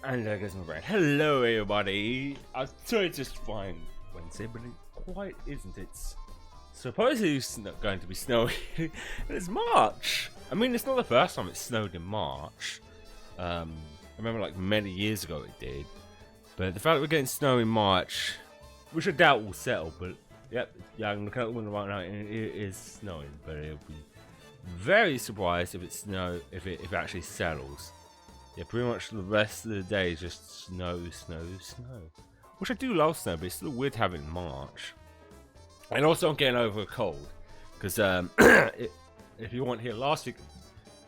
And there goes my brain. Hello, everybody. I thought it's just fine Wednesday, but it quite isn't. It's supposedly going to be snowy. And it's March. I mean, it's not the first time it snowed in March. I remember like many years ago it did. But the fact that we're getting snow in March, which I doubt will settle, but yep, yeah, I'm looking out the window right now and it is snowing. But it'll be very surprised if if it actually settles. Yeah, pretty much the rest of the day is just snow. Which I do love snow, but it's still weird having it in March. And also I'm getting over a cold. Because if you weren't here last week,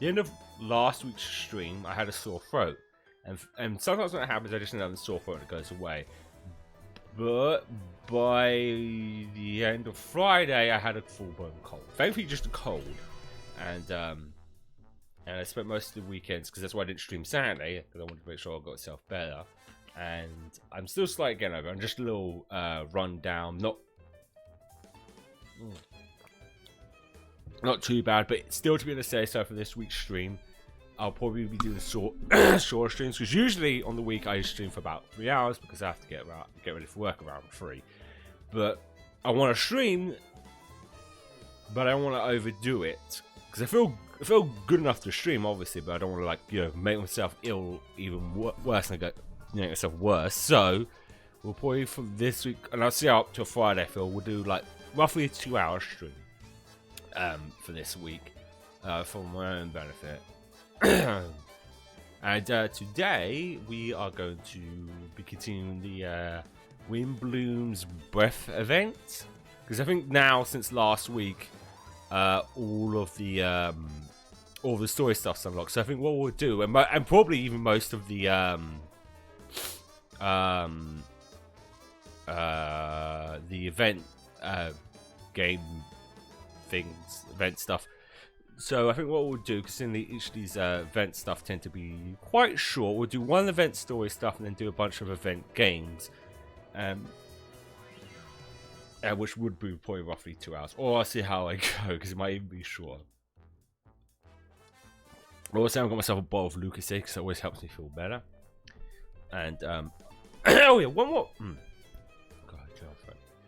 the end of last week's stream, I had a sore throat. And sometimes when it happens, I just end up with a sore throat and it goes away. But by the end of Friday, I had a full-blown cold. Thankfully, just a cold. And I spent most of the weekends, because that's why I didn't stream Saturday, because I wanted to make sure I got myself better. And I'm still slightly getting over it. I'm just a little run down. Not too bad, but still to be able to say so for this week's stream. I'll probably be doing short streams, because usually on the week I stream for about 3 hours, because I have to get ready for work around 3. But I want to stream, but I don't want to overdo it, because I feel good enough to stream, obviously, but I don't want to make myself ill even worse and make myself worse. So we'll probably from this week, and I'll see how up to Friday I feel. We'll do like roughly a 2-hour stream for this week for my own benefit. And today we are going to be continuing the Wind Bloom's Breath event, because I think now since last week all the story stuff's unlocked. So I think what we'll do, and probably even most of the event game things, event stuff. So I think what we'll do, because each of these event stuff tend to be quite short, we'll do one event story stuff and then do a bunch of event games, which would be probably roughly 2 hours. Or I'll see how I go, because it might even be short. Also, I've got myself a bottle of Lucozade, because it always helps me feel better. And oh yeah, one more.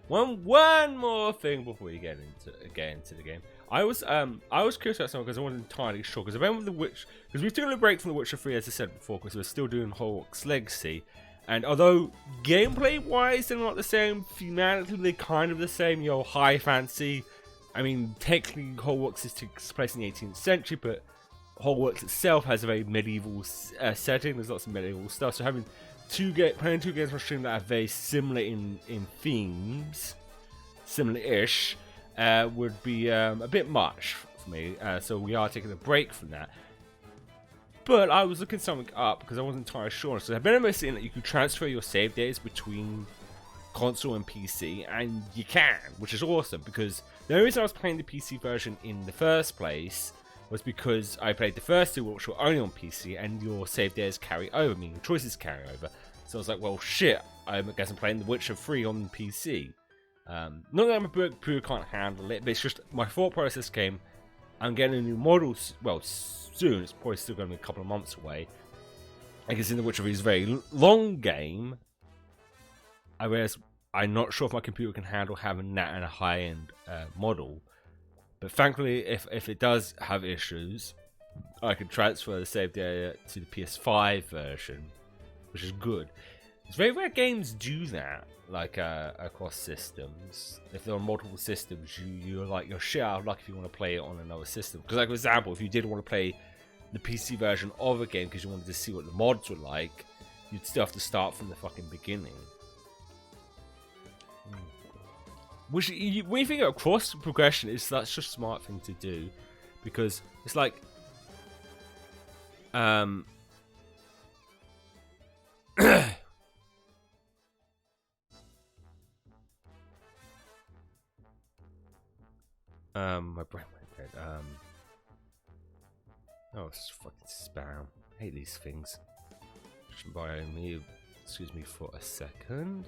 One more thing before we get into the game. I was curious about something, because I wasn't entirely sure, because I remember the Witch, because we've taken a break from The Witcher 3, as I said before, because we're still doing Hogwarts Legacy, and although gameplay wise they're not the same, thematically they're kind of the same, high fantasy. I mean, technically Hogwarts takes place in the 18th century, but Hogwarts itself has a very medieval setting. There's lots of medieval stuff, so having playing two games on stream that are very similar in themes, similar-ish, would be a bit much for me. So we are taking a break from that. But I was looking something up because I wasn't entirely sure. So I've been seeing that you can transfer your save dates between console and PC, and you can, which is awesome, because the only reason I was playing the PC version in the first place was because I played the first two, which were only on PC, and your save dates carry over, meaning your choices carry over. So I was like, well, shit, I guess I'm playing The Witcher 3 on PC. Not that I'm a book who can't handle it, but it's just my thought process came. I'm getting a new model, well, soon. It's probably still going to be a couple of months away. I guess in The Witcher 3 is a very long game. I realized I'm not sure if my computer can handle having that in a high-end model. But thankfully, if it does have issues, I can transfer the save data to the PS5 version, which is good. It's very rare games do that, like across systems. If there are multiple systems, you're shit out of luck if you want to play it on another system. Because, like, for example, if you did want to play the PC version of a game because you wanted to see what the mods were like, you'd still have to start from the fucking beginning. Which, when you think of cross progression, is such a smart thing to do, because it's like, my brain went dead. Oh, it's fucking spam. I hate these things. Just by me, excuse me for a second.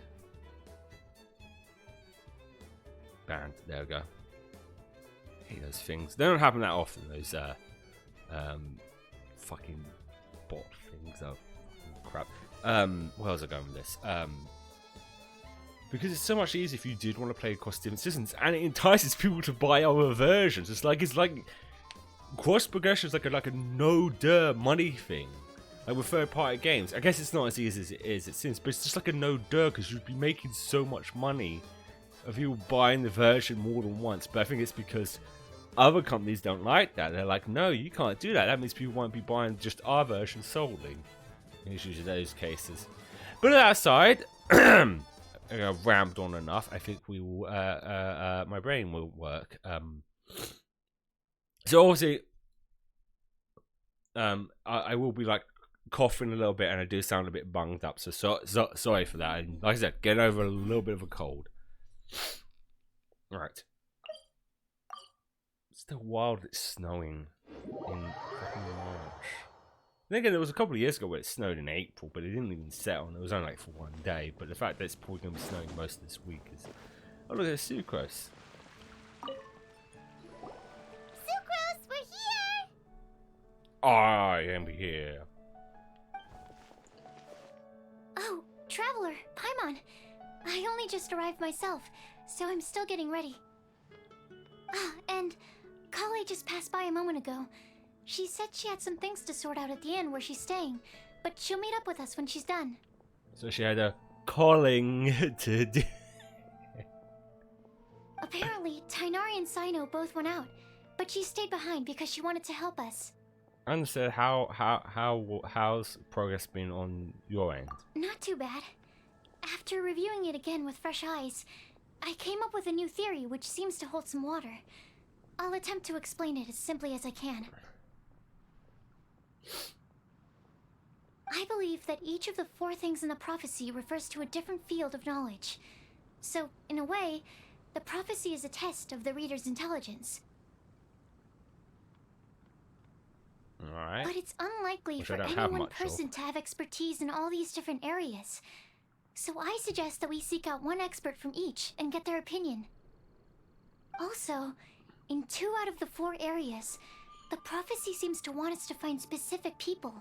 Banned. There we go. I hate those things. They don't happen that often. Those fucking bot things. Oh, crap. where was I going with this? Because it's so much easier if you did want to play across different systems, and it entices people to buy other versions. It's like cross progression is like a no-duh money thing, like with third-party games. I guess it's not as easy as it seems, but it's just like a no-duh because you'd be making so much money of you buying the version more than once. But I think it's because other companies don't like that. They're like, no, you can't do that. That means people won't be buying just our version solely. It's usually those cases. But that aside, I've rambled on enough. I think we will. My brain will work. So obviously, I will be like coughing a little bit, and I do sound a bit bunged up. So sorry for that. And like I said, getting over a little bit of a cold. All right. It's still wild. It's snowing in fucking March. Then again, there was a couple of years ago where it snowed in April, but it didn't even settle, and it was only like for one day. But the fact that it's probably going to be snowing most of this week is... Oh, look at Sucrose. Sucrose, we're here! I am here. Oh, Traveler, Paimon. I only just arrived myself, so I'm still getting ready. Ah, and Kale just passed by a moment ago. She said she had some things to sort out at the inn where she's staying, but she'll meet up with us when she's done. So she had a calling to do. Apparently, Tainari and Sino both went out, but she stayed behind because she wanted to help us. I understand. How's progress been on your end? Not too bad. After reviewing it again with fresh eyes, I came up with a new theory which seems to hold some water. I'll attempt to explain it as simply as I can. I believe that each of the 4 things in the prophecy refers to a different field of knowledge. So, in a way, the prophecy is a test of the reader's intelligence. Alright. But it's unlikely for any one person to have expertise in all these different areas. So I suggest that we seek out one expert from each and get their opinion. Also, in 2 out of the 4 areas, the prophecy seems to want us to find specific people.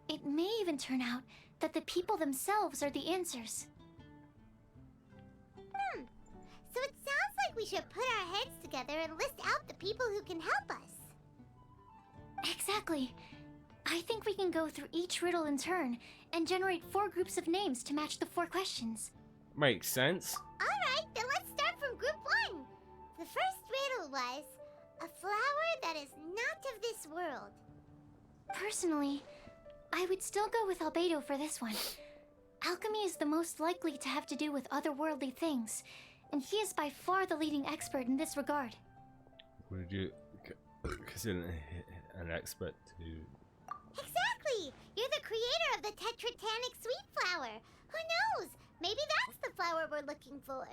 It may even turn out that the people themselves are the answers. So it sounds like we should put our heads together and list out the people who can help us. Exactly. I think we can go through each riddle in turn and generate 4 groups of names to match the 4 questions. Makes sense. Alright, then let's start from group 1. The first riddle was, a flower that is not of this world. Personally, I would still go with Albedo for this one. Alchemy is the most likely to have to do with otherworldly things, and he is by far the leading expert in this regard. Would you consider an expert to... Exactly! You're the creator of the tetratanic sweet flower. Who knows? Maybe that's the flower we're looking for.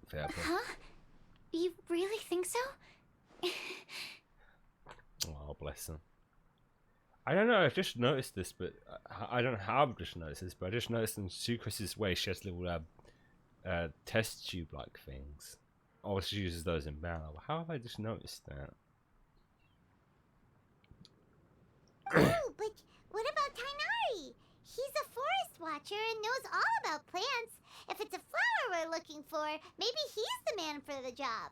Fair point. Huh? You really think so? Oh, bless them. I don't know, I've just noticed this, but I don't know how I've just noticed this, but I just noticed in Sucrose's way she has little test tube-like things. Obviously she uses those in battle. How have I just noticed that? Oh, but what about Tainari? He's a forest watcher and knows all about plants. If it's a flower we're looking for, maybe he's the man for the job.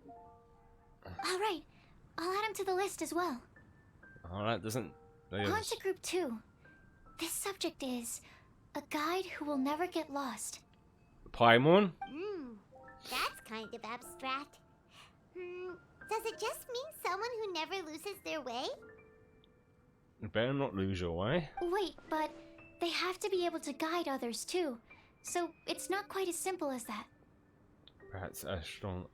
Alright, I'll add him to the list as well. Alright, doesn't... On to group 2. This subject is a guide who will never get lost. Paimon? That's kind of abstract. Does it just mean someone who never loses their way? You better not lose your way. Wait, but they have to be able to guide others too. So it's not quite as simple as that. Perhaps a strong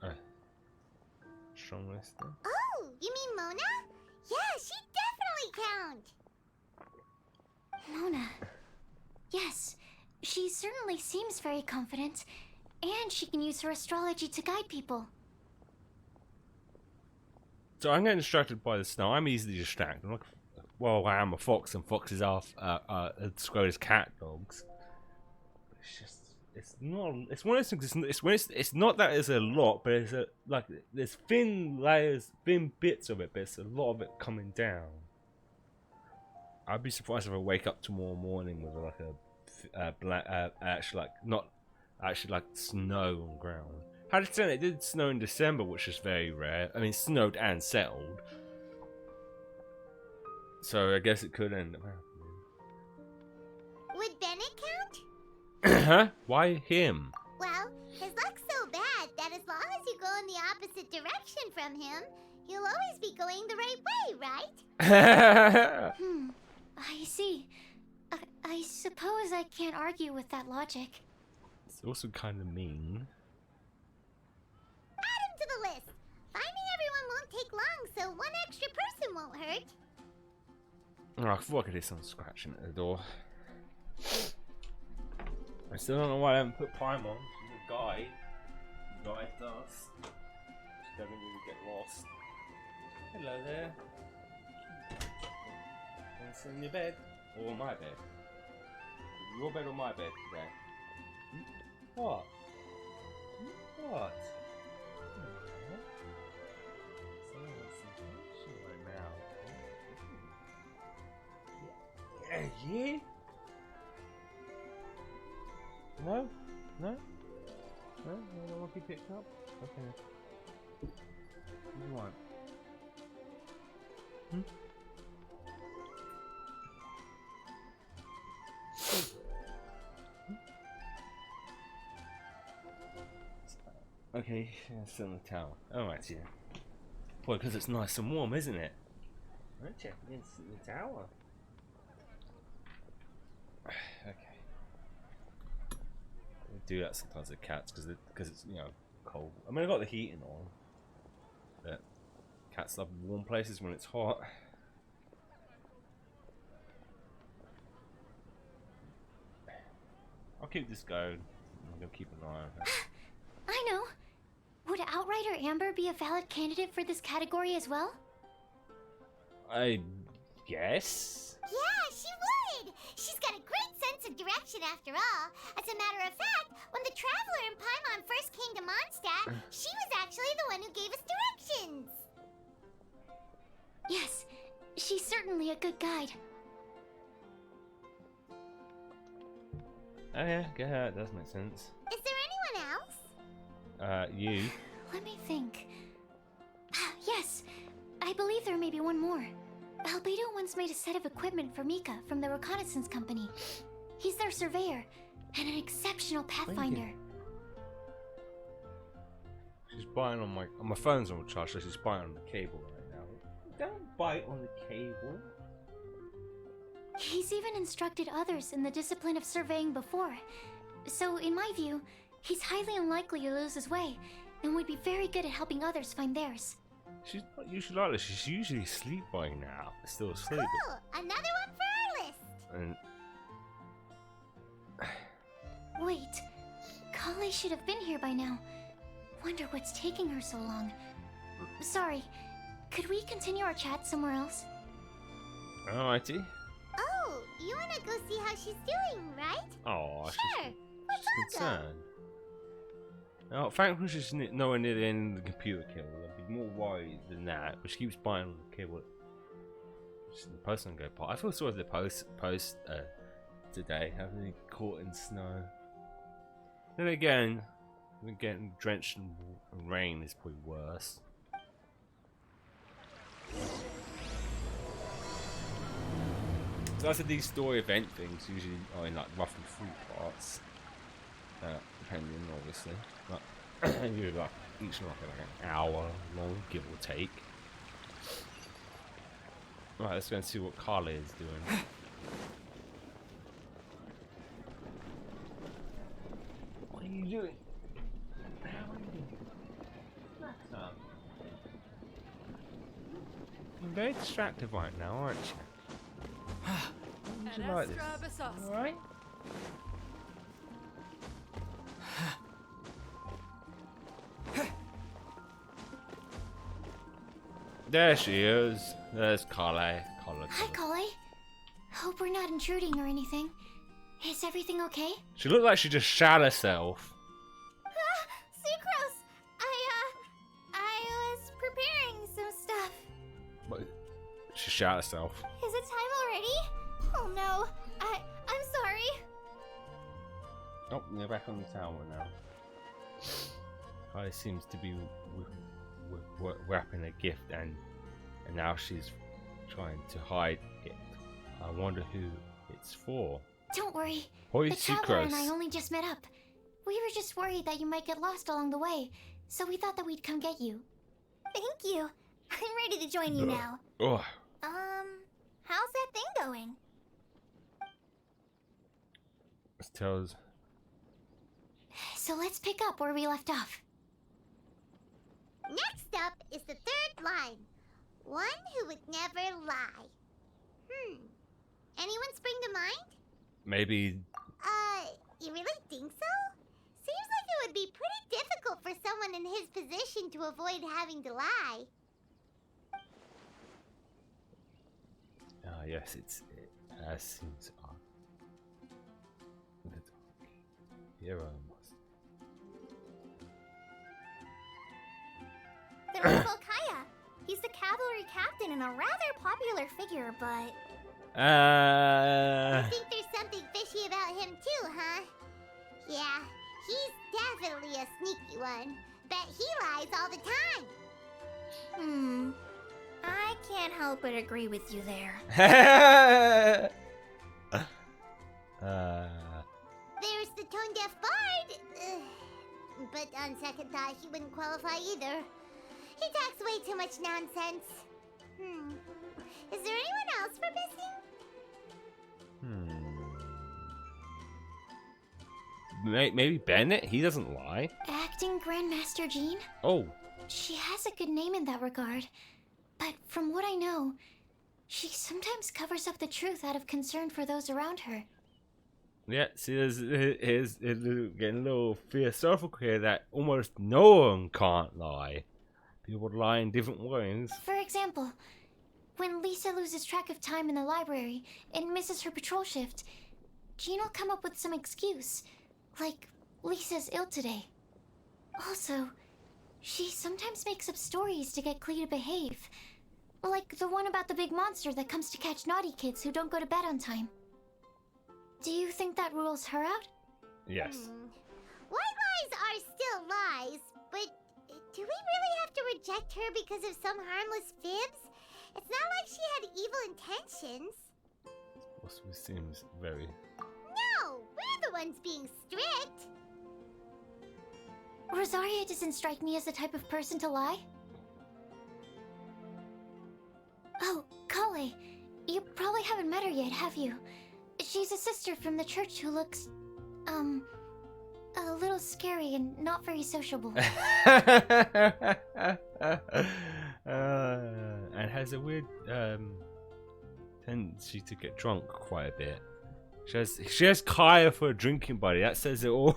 list then? Oh, you mean Mona? Yeah, she definitely count. Mona. Yes, she certainly seems very confident. And she can use her astrology to guide people. So I'm getting distracted by the snow. I'm easily distracted. I'm like, well, I am a fox, and foxes are described as cat dogs. It's just, it's not. It's one of those things. It's not that there's a lot, but it's like there's thin layers, thin bits of it, but it's a lot of it coming down. I'd be surprised if I wake up tomorrow morning with like a black, actually like not actually like snow on ground. How did it did snow in December, which is very rare. I mean, it snowed and settled, so I guess it could end up happening. Would Bennett count? Huh? Why him? Well, his luck's so bad that as long as you go in the opposite direction from him, you'll always be going the right way, right? I see. I suppose I can't argue with that logic. It's also kind of mean. Add him to the list. Finding everyone won't take long, so one extra person won't hurt. Oh, I thought I could hear someone scratching at the door. I still don't know why I haven't put Prime on. She's a guide. Guide does. She doesn't really get lost. Hello there. Want to sit in your bed? Or my bed? Your bed or my bed today? What? What? Yeah? No? No? No? No don't want to be picked up? Okay. What do you want? Okay, yeah, still in the tower. Alright, yeah. Boy, because it's nice and warm, isn't it? I'm checking in the tower. Okay. I do that sometimes with cats because it's, you know, cold. I mean, I got the heating on, but cats love warm places when it's hot. I'll keep this going. I'm gonna keep an eye on her. I know. Would Outrider Amber be a valid candidate for this category as well? I guess. Yeah, she would! She's got a great sense of direction after all. As a matter of fact, when the Traveler and Paimon first came to Mondstadt, she was actually the one who gave us directions. Yes, she's certainly a good guide. Oh yeah, yeah, that does make sense. Is there anyone else? You. Let me think. Yes, I believe there may be one more. Albedo once made a set of equipment for Mika from the reconnaissance company. He's their surveyor and an exceptional pathfinder. She's biting on my phone's on charge, so she's biting on the cable right now. Don't bite on the cable. He's even instructed others in the discipline of surveying before. So, in my view, he's highly unlikely to lose his way, and would be very good at helping others find theirs. She's not usually like this. She's usually asleep by now. Still asleep. Cool! Another one for our list! And Wait, Kale should have been here by now. Wonder what's taking her so long. Sorry, could we continue our chat somewhere else? alrighty. Oh, you wanna go see how she's doing, right? Oh, Sure! she's concerned. Oh, thankfully she's nowhere near the end of the computer kill. I'd be more worried than that, but she keeps biting on the cable. The post on go part. I feel sorry for the post today, having been caught in snow. Then again, getting drenched in rain is probably worse. So I said these story event things usually are in like roughly 3 parts, depending obviously. But usually like each like an hour long, give or take. Right, let's go and see what Kale is doing. What are you doing? How are you doing? Snack time. You're very distracted right now, aren't you? Would you like this? Alright? There she is. There's Kale. Hi, Kale. Hope we're not intruding or anything. Is everything okay? She looked like she just shot herself. Sucrose! I was preparing some stuff. But she shot herself. Is it time already? no. I'm sorry. Oh, they're back on the tower now. Kai seems to be wrapping a gift, and now she's trying to hide it. I wonder who it's for. Don't worry. Hoy The Traveler Sucrose. and I only just met up. We were just worried that you might get lost along the way, so we thought that we'd come get you. Thank you. I'm ready to join you now. Oh, How's that thing going? this tells. So let's pick up where we left off. Next up is the third line. One who would never lie. Anyone spring to mind? Maybe. You really think so? Seems like it would be pretty difficult for someone in his position to avoid having to lie. Yes, it seems odd. Hero must. There's Volkaya. He's the cavalry captain and a rather popular figure, but... I think there's something fishy about him too, huh? Yeah, he's definitely a sneaky one. Bet he lies all the time. I can't help but agree with you there. There's the tone-deaf bard. But on second thought, he wouldn't qualify either. He talks way too much nonsense. Is there anyone else we're missing? Maybe Bennett? He doesn't lie. Acting Grandmaster Jean? Oh. She has a good name in that regard. But from what I know, she sometimes covers up the truth out of concern for those around her. Yeah, see, here's getting a little philosophical here that almost no one can't lie. People lie in different ways. For example, when Lisa loses track of time in the library and misses her patrol shift, Jean will come up with some excuse, like Lisa's ill today. Also, she sometimes makes up stories to get Clea to behave. Like the one about the big monster that comes to catch naughty kids who don't go to bed on time. Do you think that rules her out? Yes. White lies are still lies, but do we really have to reject her because of some harmless fibs? It's not like she had evil intentions. Also seems very... No, we're the ones being strict. Rosaria doesn't strike me as the type of person to lie. Oh, Kale, you probably haven't met her yet, have you? She's a sister from the church who looks, a little scary and not very sociable. And has a weird tendency to get drunk quite a bit. She has Kaya for a drinking buddy. That says it all.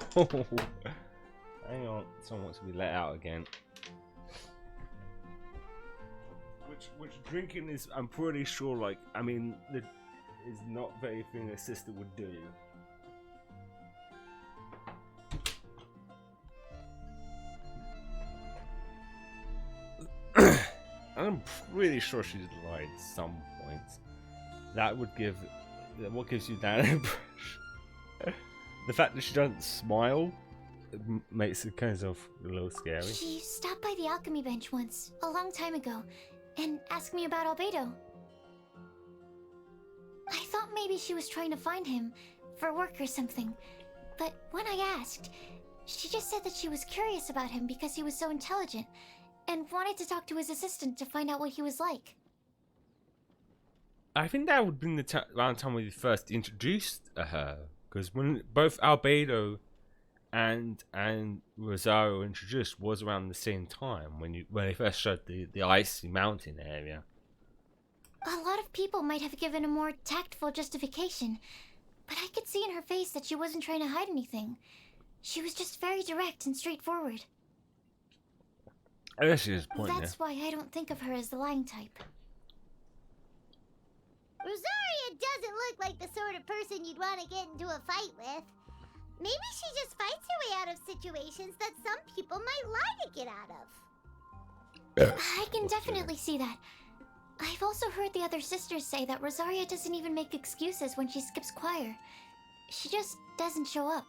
Hang on, someone wants to be let out again. Which drinking is, I'm pretty sure, like, I mean, is not very thing a sister would do. I'm pretty sure she's lied at some point. That would give, what gives you that impression? The fact that she doesn't smile makes it kind of a little scary. She stopped by the alchemy bench once, a long time ago, and asked me about Albedo. I thought maybe she was trying to find him, for work or something. But when I asked, she just said that she was curious about him because he was so intelligent, and wanted to talk to his assistant to find out what he was like. I think that would have been around the time when we first introduced her. Because when both Albedo and Rosario introduced was around the same time when they first showed the icy mountain area. A lot of people might have given a more tactful justification, but I could see in her face that she wasn't trying to hide anything. She was just very direct and straightforward. I guess she was pointing. That's why I don't think of her as the lying type. Rosaria doesn't look like the sort of person you'd want to get into a fight with. Maybe she just fights her way out of situations that some people might lie to get out of. I can definitely see that. I've also heard the other sisters say that Rosaria doesn't even make excuses when she skips choir. She just doesn't show up.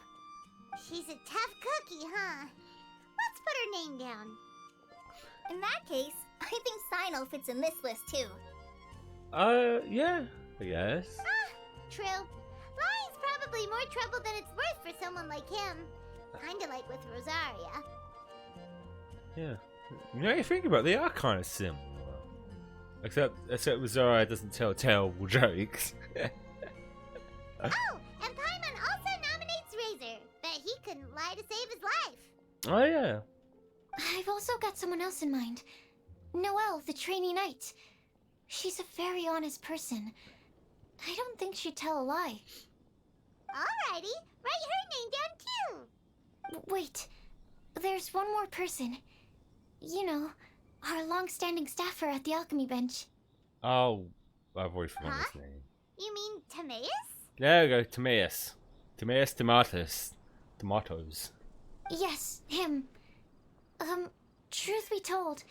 She's a tough cookie, huh? Let's put her name down. In that case, I think Sino fits in this list too. Yeah, I guess. True. Lying's probably more trouble than it's worth for someone like him. Kinda like with Rosaria. Yeah. You know, you think about it, they are kind of similar. Except Rosaria doesn't tell terrible jokes. Oh, and Paimon also nominates Razor, but he couldn't lie to save his life. Oh, yeah. I've also got someone else in mind. Noelle, the trainee knight. She's a very honest person. I don't think she'd tell a lie. Alrighty, write her name down too. Wait, there's one more person. You know, our long-standing staffer at the alchemy bench. Oh, I've already forgotten Huh? his name. You mean Timaeus? There we go, Timaeus. Timaeus Tomatoes. Tomatoes. Yes, him. Truth be told,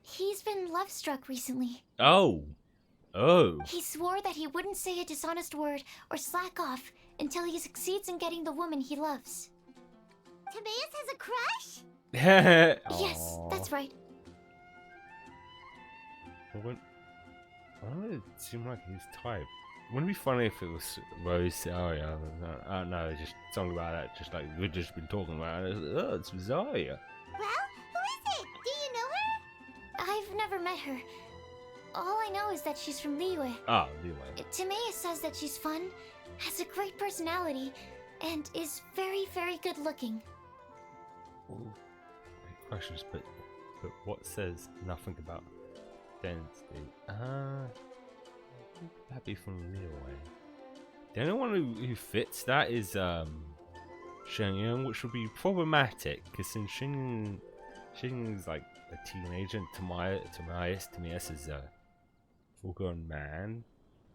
he's been love-struck recently. Oh. Oh. He swore that he wouldn't say a dishonest word or slack off until he succeeds in getting the woman he loves. Timaeus has a crush? Yes, that's right. I don't know, it seemed like his type. Wouldn't it be funny if it was Rosaria? I don't know, just something about that, just like we've just been talking about it. Oh, it's Rosaria. Well, who is it? Do you know her? I've never met her. All I know is that she's from Liyue. Ah, anyway. Timaeus says that she's fun, has a great personality, and is very, very good looking. Ooh. Great questions, but what says nothing about density? That'd be from Liyue. The only one who fits that is Shenyang, which would be problematic because since Shenyang is like a teenager and Timaeus is a full-grown man.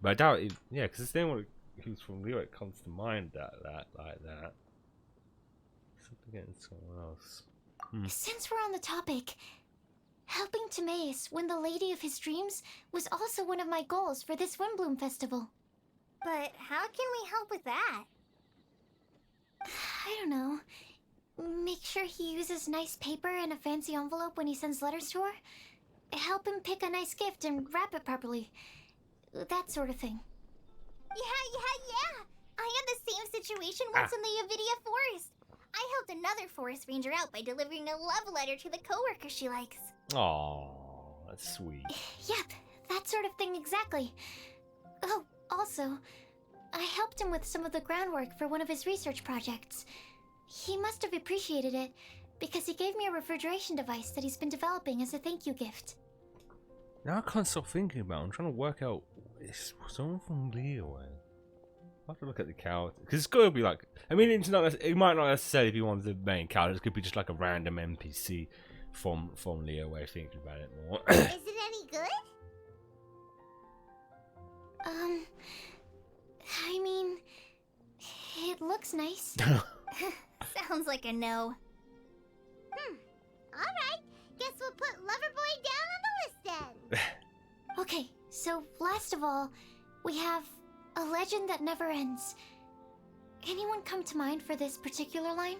But I doubt it. Yeah, because it's the only one who's from Liyue that comes to mind like that. Something getting someone else. Since we're on the topic, helping Timaeus win the lady of his dreams was also one of my goals for this Windbloom Festival. But how can we help with that? I don't know. Make sure he uses nice paper and a fancy envelope when he sends letters to her. Help him pick a nice gift and wrap it properly. That sort of thing. Yeah. I had the same situation once in the Avidia Forest. I helped another forest ranger out by delivering a love letter to the coworker she likes. Aww, that's sweet. Yep, that sort of thing exactly. Oh, also, I helped him with some of the groundwork for one of his research projects. He must have appreciated it, because he gave me a refrigeration device that he's been developing as a thank you gift. Now I can't stop thinking about it. I'm trying to work out. Is someone from Liyue? I have to look at the character. Because it's got to be like. I mean, it's not. It might not necessarily be one of the main characters. It could be just like a random NPC from Liyue, thinking about it more. Is it any good? I mean, it looks nice. Sounds like a no. Alright, guess we'll put Loverboy down on the list then. Okay, so last of all, we have a legend that never ends. Anyone come to mind for this particular line?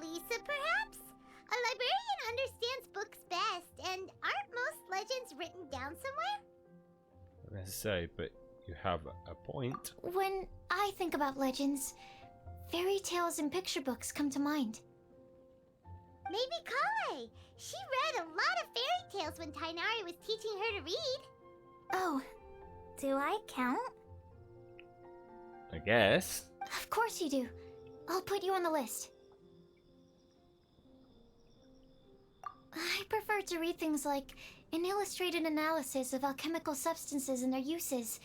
Lisa, perhaps? A librarian understands books best, and aren't most legends written down somewhere? Not necessarily, but you have a point. When I think about legends, fairy tales and picture books come to mind. Maybe Kale. She read a lot of fairy tales when Tainari was teaching her to read. Oh, do I count? I guess. Of course you do. I'll put you on the list. I prefer to read things like an illustrated analysis of alchemical substances and their uses,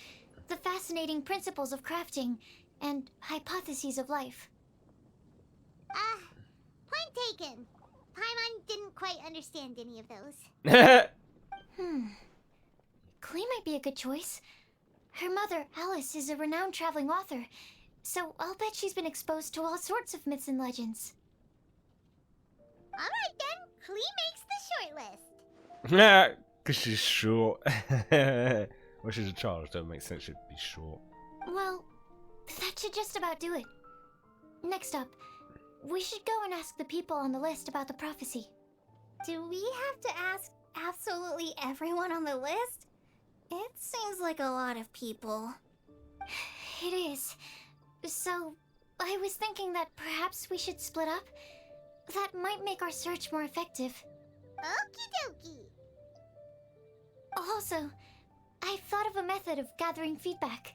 the fascinating principles of crafting, and hypotheses of life. Point taken. Paimon didn't quite understand any of those. Klee might be a good choice. Her mother, Alice, is a renowned traveling author, so I'll bet she's been exposed to all sorts of myths and legends. Alright then, Klee makes the shortlist. Nah, because she's short. Well, she's a child, so it makes sense she'd be short. Well, that should just about do it. Next up, we should go and ask the people on the list about the prophecy. Do we have to ask absolutely everyone on the list? It seems like a lot of people. It is. So, I was thinking that perhaps we should split up. That might make our search more effective. Okie dokie. Also, I've thought of a method of gathering feedback.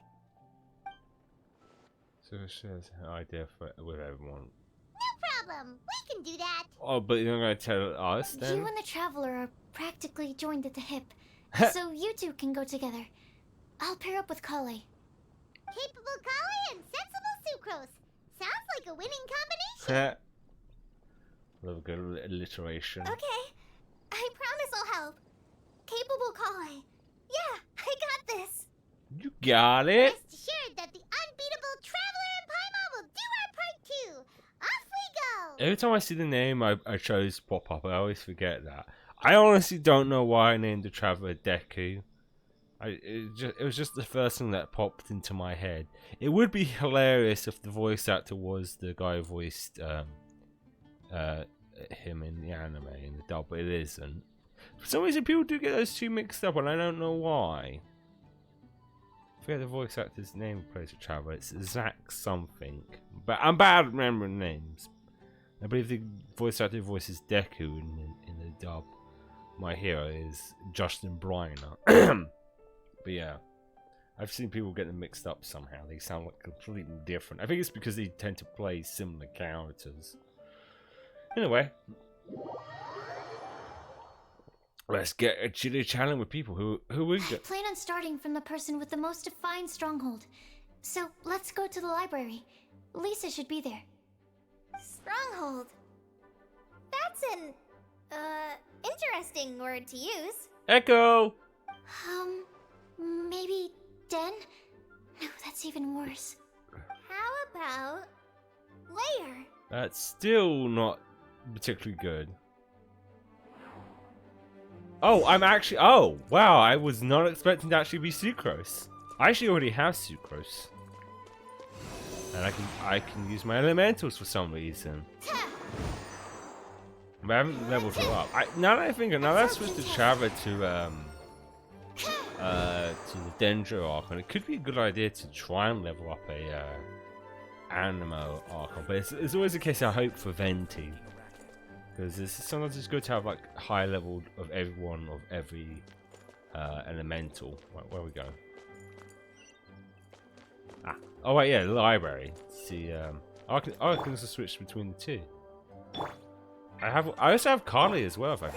So she has an idea for with everyone. No problem. We can do that. Oh, but you're not going to tell us then? You and the Traveler are practically joined at the hip. So you two can go together. I'll pair up with Kale. Capable Kale and sensible Sucrose. Sounds like a winning combination. Love a good alliteration. Okay, I promise I'll help. Capable Kale. Yeah, I got this. You got it. Rest assured that the unbeatable Traveler and Paimon will do our part too. Off we go. Every time I see the name I chose pop up, I always forget that. I honestly don't know why I named the Traveler Deku. It was just the first thing that popped into my head. It would be hilarious if the voice actor was the guy who voiced him in the anime, in the dub, but it isn't. For some reason, people do get those two mixed up, and I don't know why. I forget the voice actor's name who plays the Traveler. It's Zach something. But I'm bad at remembering names. I believe the voice actor who voices Deku in the dub, my hero, is Justin Briner. But yeah, I've seen people get them mixed up somehow. They sound like completely different. I think it's because they tend to play similar characters. Anyway, let's get a chilly challenge with people. Who we I get? plan on starting from the person with the most defined stronghold. So let's go to the library. Lisa should be there. Stronghold. That's an, interesting word to use. Echo. Maybe Den? No, that's even worse. How about layer? That's still not particularly good. Oh, oh, wow, I was not expecting to actually be Sucrose. I actually already have Sucrose. And I can use my elementals for some reason. But I haven't leveled her up. Now that I think, now that I switched the Traveler to the Dendro Archon, it could be a good idea to try and level up a Animo Archon. But it's always the case I hope for Venti. Because sometimes it's good to have like high level of everyone of every elemental. Where we go? Oh wait, yeah, the library. See, I can also switch between the two. I also have Carly as well. If I.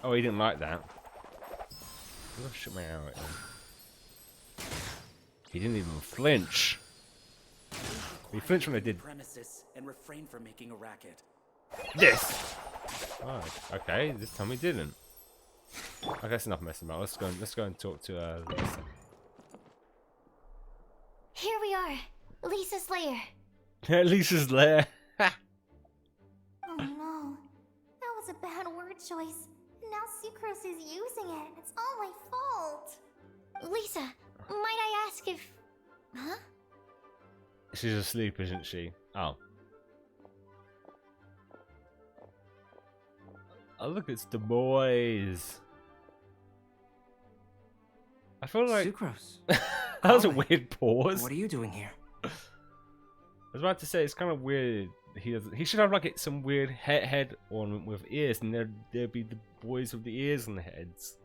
Oh, he didn't like that. I'm gonna shoot my arrow at him. He didn't even flinch. He flinched when I did. Premises and refrain from making a racket. This. Oh, okay. This time he didn't. Okay, that's enough messing about. Let's go and talk to Lisa. Here we are. Lisa's lair. Lisa's lair. Oh no. That was a bad word choice. Now Sucrose is using it. It's all my fault. Lisa, might I ask if... Huh? She's asleep, isn't she? Oh. Oh, look, it's the boys. I feel like... Sucrose. That was a weird pause. What are you doing here? I was about to say, it's kind of weird. He should have like some weird head ornament with ears, and there'd be the boys with the ears and the heads.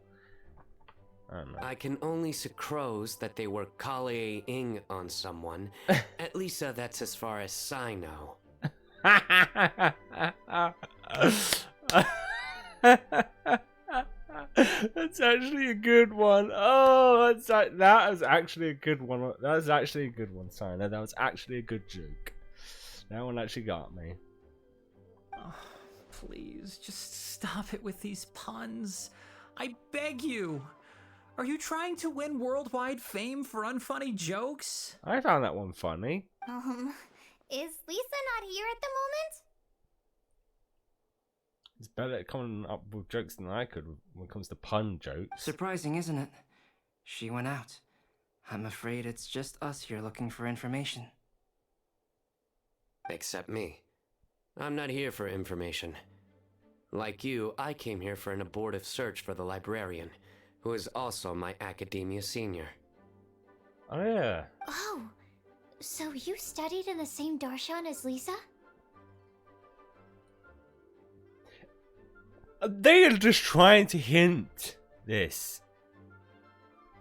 I don't know. I can only sucrose that they were Kale-ing on someone. At least that's as far as I know. That's actually a good one. Oh, that was actually a good one. That was actually a good one. Sorry, that was actually a good joke. That one actually got me. Oh, please, just stop it with these puns. I beg you. Are you trying to win worldwide fame for unfunny jokes? I found that one funny. Is Lisa not here at the moment? It's better at coming up with jokes than I could when it comes to pun jokes. Surprising, isn't it? She went out. I'm afraid it's just us here looking for information. Except me. I'm not here for information. Like you, I came here for an abortive search for the librarian, who is also my academia senior. Oh yeah. Oh, so you studied in the same darshan as Lisa? They are just trying to hint this.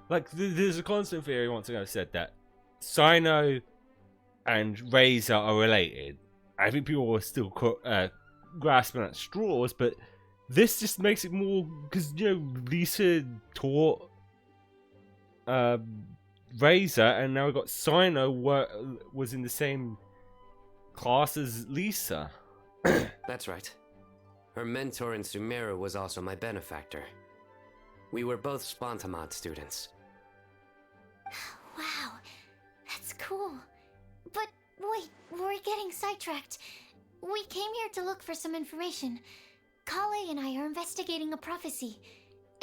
Like, there's a constant theory, once again, I've said that Sino and Razor are related. I think people are still grasping at straws, but this just makes it more, because, you know, Lisa taught Razor, and now we've got Sino was in the same class as Lisa. That's right. Her mentor in Sumeru was also my benefactor. We were both Spontamod students. Wow, that's cool. But wait, we're getting sidetracked. We came here to look for some information. Kale and I are investigating a prophecy,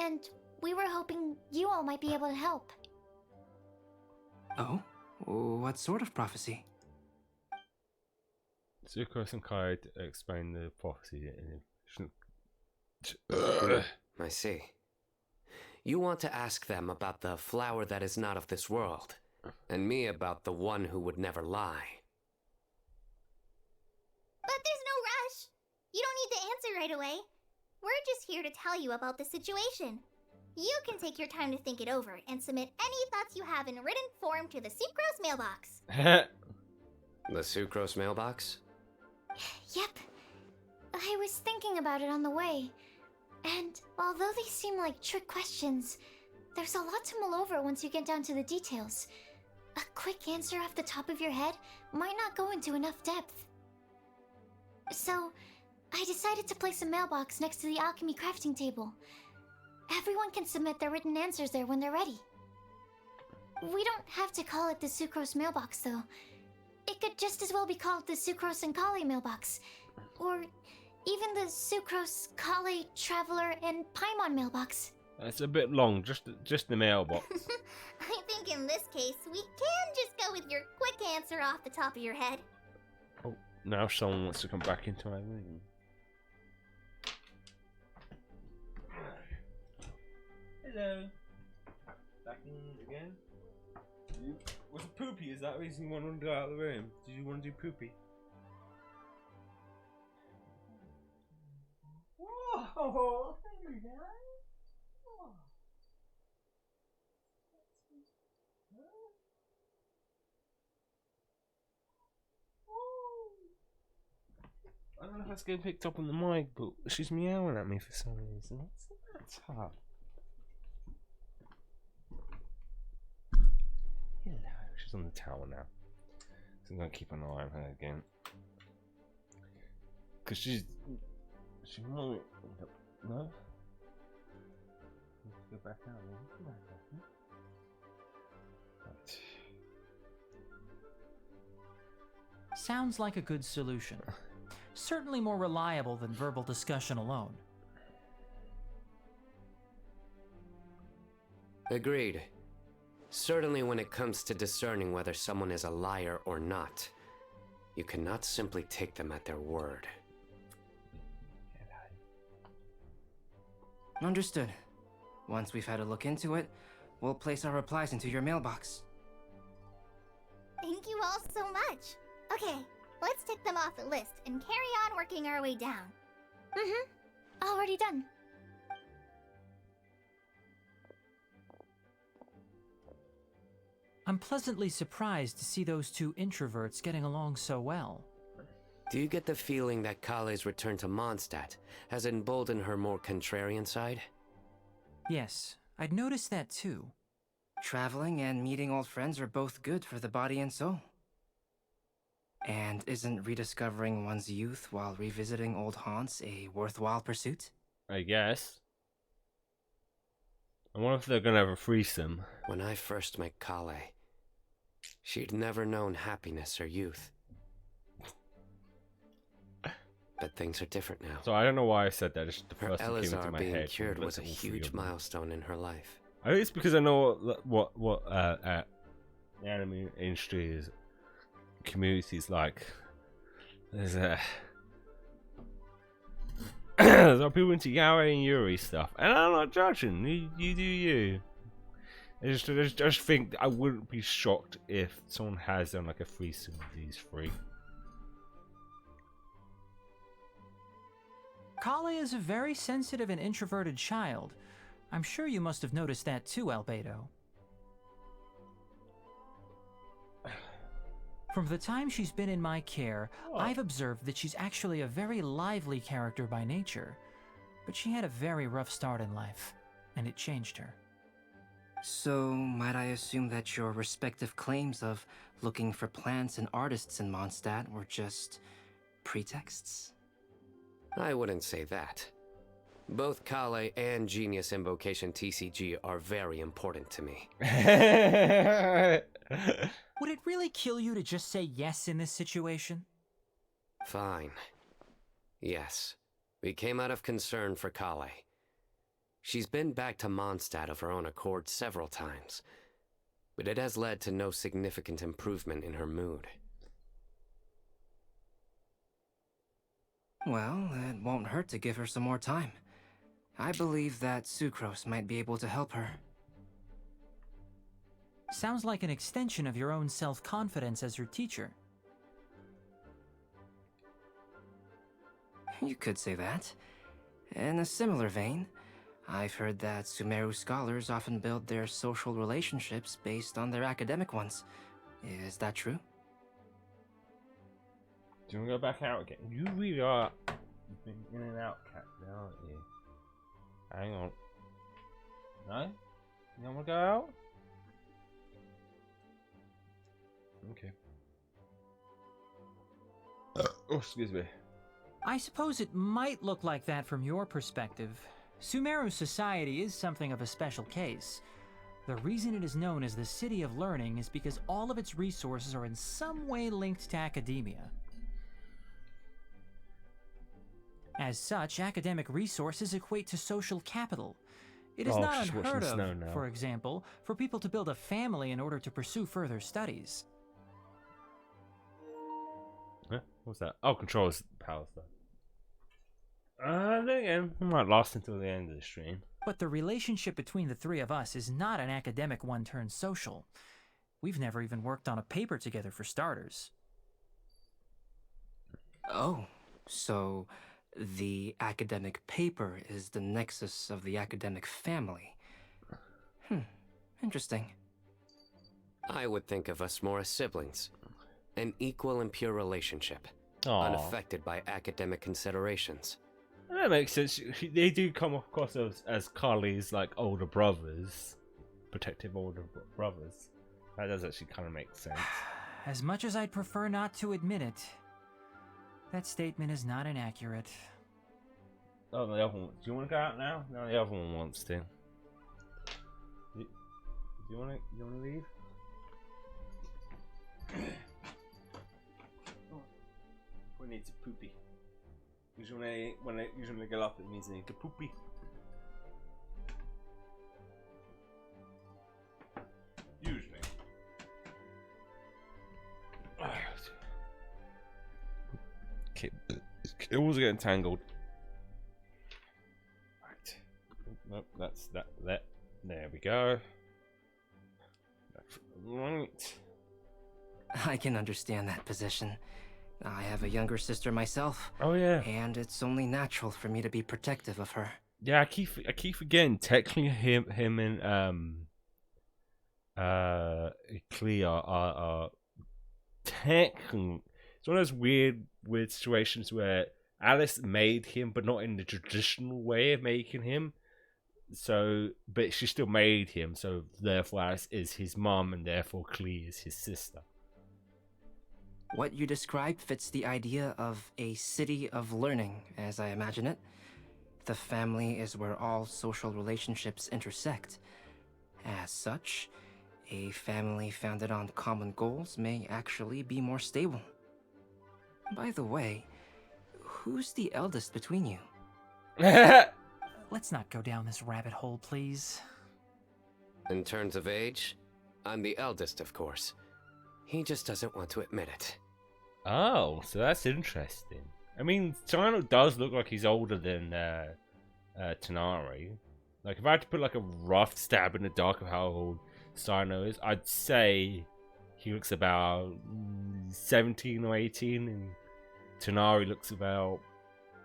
and we were hoping you all might be able to help. Oh? What sort of prophecy? Sucrose and Kai explain the prophecy. I see. You want to ask them about the flower that is not of this world, and me about the one who would never lie. But there's no rush. You don't need to answer right away. We're just here to tell you about the situation. You can take your time to think it over and submit any thoughts you have in written form to the Sucrose mailbox. The Sucrose mailbox? Yep. I was thinking about it on the way. And although they seem like trick questions, there's a lot to mull over once you get down to the details. A quick answer off the top of your head might not go into enough depth. So, I decided to place a mailbox next to the alchemy crafting table. Everyone can submit their written answers there when they're ready. We don't have to call it the Sucrose mailbox, though. It could just as well be called the Sucrose and Kale mailbox. Or even the Sucrose, Kale, Traveler, and Paimon mailbox. It's a bit long, just the mailbox. I think in this case, we can just go with your quick answer off the top of your head. Oh, now someone wants to come back into my room. Hello. Back in again? Was it poopy? Is that the reason you wanted to go out of the room? Did you want to do poopy? Whoa! Thank you, guys. I don't know if that's getting picked up on the mic, but she's meowing at me for some reason. What's the matter? Hello. She's on the tower now. So I'm going to keep an eye on her again. Because she might... No? Let's go back out. Right. Sounds like a good solution. Certainly more reliable than verbal discussion alone. Agreed. Certainly when it comes to discerning whether someone is a liar or not, you cannot simply take them at their word. Understood. Once we've had a look into it, we'll place our replies into your mailbox. Thank you all so much. Okay, let's tick them off the list and carry on working our way down. Already done. I'm pleasantly surprised to see those two introverts getting along so well. Do you get the feeling that Kale's return to Mondstadt has emboldened her more contrarian side? Yes, I'd noticed that too. Traveling and meeting old friends are both good for the body and soul. And isn't rediscovering one's youth while revisiting old haunts a worthwhile pursuit? I guess. I wonder if they're going to have a threesome. When I first met Kale, she'd never known happiness or youth. but things are different now. So I don't know why I said that. Just the Her first thing came into Elazar my being head. cured when I was a looked at all three huge of them. milestone in her life. I think it's because I know what the anime industry is, communities like. There's a there's a lot of people into yaoi and yuri stuff, and I'm not judging. You do you. I just think I wouldn't be shocked if someone has done like a threesome with these three. Kale is a very sensitive and introverted child. I'm sure you must have noticed that too, Albedo. From the time she's been in my care, I've observed that she's actually a very lively character by nature. But she had a very rough start in life, and it changed her. So, might I assume that your respective claims of looking for plants and artists in Mondstadt were just pretexts? I wouldn't say that. Both Kale and Genius Invocation TCG are very important to me. Would it really kill you to just say yes in this situation? Fine. Yes. We came out of concern for Kale. She's been back to Mondstadt of her own accord several times, but it has led to no significant improvement in her mood. Well, it won't hurt to give her some more time. I believe that Sucrose might be able to help her. Sounds like an extension of your own self-confidence as her teacher. You could say that. In a similar vein, I've heard that Sumeru scholars often build their social relationships based on their academic ones. Is that true? Do you want to go back out again? You really are. You've been in and out, cat, aren't you? Hang on. No? You don't want to go out? Okay. Oh, excuse me. I suppose it might look like that from your perspective. Sumeru Society is something of a special case. The reason it is known as the City of Learning is because all of its resources are in some way linked to academia. As such, academic resources equate to social capital. It is not unheard of, for example, for people to build a family in order to pursue further studies. Huh? What's that? Oh, controls power stuff. Then again, we might last until the end of the stream. But the relationship between the three of us is not an academic one turned social. We've never even worked on a paper together for starters. Oh, so the academic paper is the nexus of the academic family. Interesting. I would think of us more as siblings. An equal and pure relationship. Aww. Unaffected by academic considerations. That makes sense. They do come across as Carly's like older brothers, protective older brothers. That does actually kind of make sense. As much as I'd prefer not to admit it, that statement is not inaccurate. Oh, the other one. Do you want to go out now? No, the other one wants to. Do you want to leave? We need to poopy. Usually, when they get up, it means they need to poopy. Usually. Okay, it was getting tangled. Right. Nope, that's that. There we go. Right. I can understand that position. I have a younger sister myself. Oh yeah. And it's only natural for me to be protective of her. Yeah, I keep forgetting. Technically, him and Clea are technically. It's one of those weird situations where Alice made him, but not in the traditional way of making him. So, but she still made him. So therefore, Alice is his mom, and therefore Clea is his sister. What you described fits the idea of a city of learning, as I imagine it. The family is where all social relationships intersect. As such, a family founded on common goals may actually be more stable. By the way, who's the eldest between you? Let's not go down this rabbit hole, please. In terms of age, I'm the eldest, of course. He just doesn't want to admit it. Oh, so that's interesting. I mean, Sino does look like he's older than Tanari. Like, if I had to put like a rough stab in the dark of how old Sino is, I'd say he looks about 17 or 18, and Tanari looks about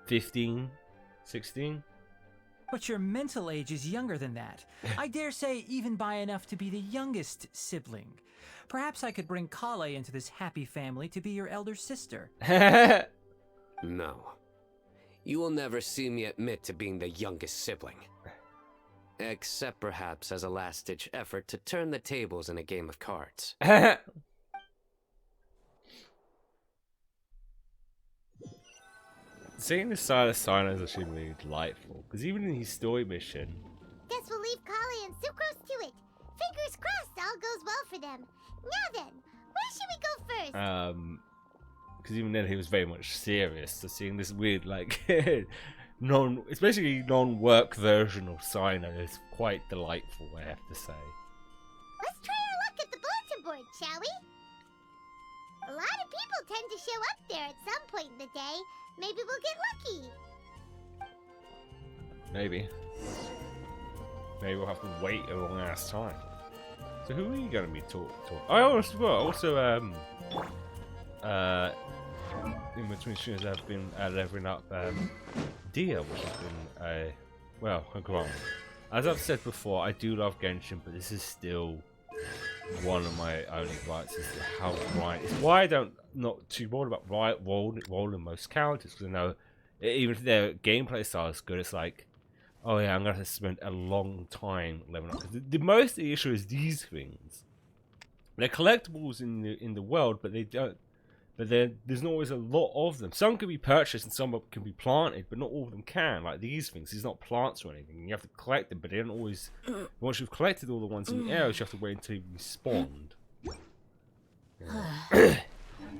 15, 16. But your mental age is younger than that. I dare say even by enough to be the youngest sibling. Perhaps I could bring Kale into this happy family to be your elder sister. No. You will never see me admit to being the youngest sibling. Except perhaps as a last-ditch effort to turn the tables in a game of cards. Seeing the side of Sino is actually really delightful, because even in his story mission... Guess we'll leave Kali and Sucrose to it. Fingers crossed all goes well for them. Now then, where should we go first? Because even then he was very much serious, so seeing this weird, like, especially non-work version of Sino is quite delightful, I have to say. Let's try our luck at the bulletin board, shall we? A lot of people tend to show up there at some point in the day. Maybe we'll get lucky. Maybe. Maybe we'll have to wait a long ass time. So who are you going to be talking? Also, in between streams I've been leveling up Dia, which has been well, granted. As I've said before, I do love Genshin, but this is still one of my only gripes is how right. It's why I don't not too bothered about rolling most characters, because I know even if their gameplay style is good, it's like, oh yeah, I'm gonna have to spend a long time leveling up. The most of the issue is these things. They're collectibles in the world, but they don't. But there's not always a lot of them. Some can be purchased and some can be planted, but not all of them can. Like these things, these are not plants or anything. You have to collect them, but they don't always. Once you've collected all the ones in the areas, you have to wait until you spawned. Yeah.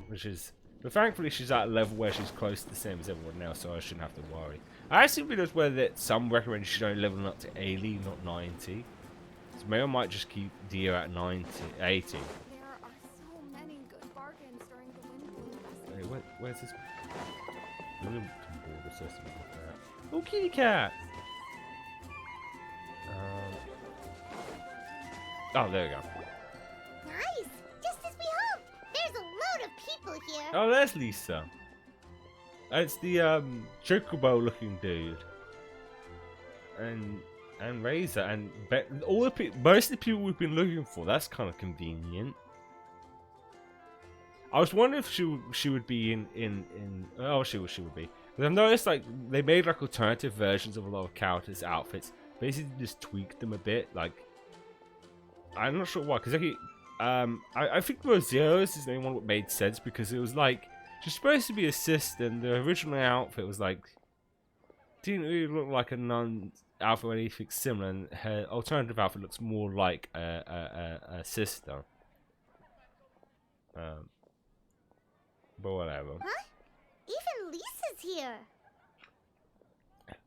Which is. But thankfully, she's at a level where she's close to the same as everyone else, so I shouldn't have to worry. I actually videos where that some recommend she's only leveling up to 80, not 90. So maybe I might just keep Dia at 80. Where's this? Oh, kitty cat! Oh, there we go. Nice! Just as we hoped! There's a load of people here! Oh, there's Lisa. It's the chocobo looking dude. And Razor and all the most of the people we've been looking for. That's kind of convenient. I was wondering if she would be in oh she would be. Because I've noticed like they made like alternative versions of a lot of characters' outfits. Basically just tweaked them a bit. Like I'm not sure why. Because I think Roseo's is the only one that made sense because it was like she's supposed to be a sister, and the original outfit was like didn't really look like a nun outfit or anything similar, and her alternative outfit looks more like a sister. But whatever. Huh? Even Lisa's here.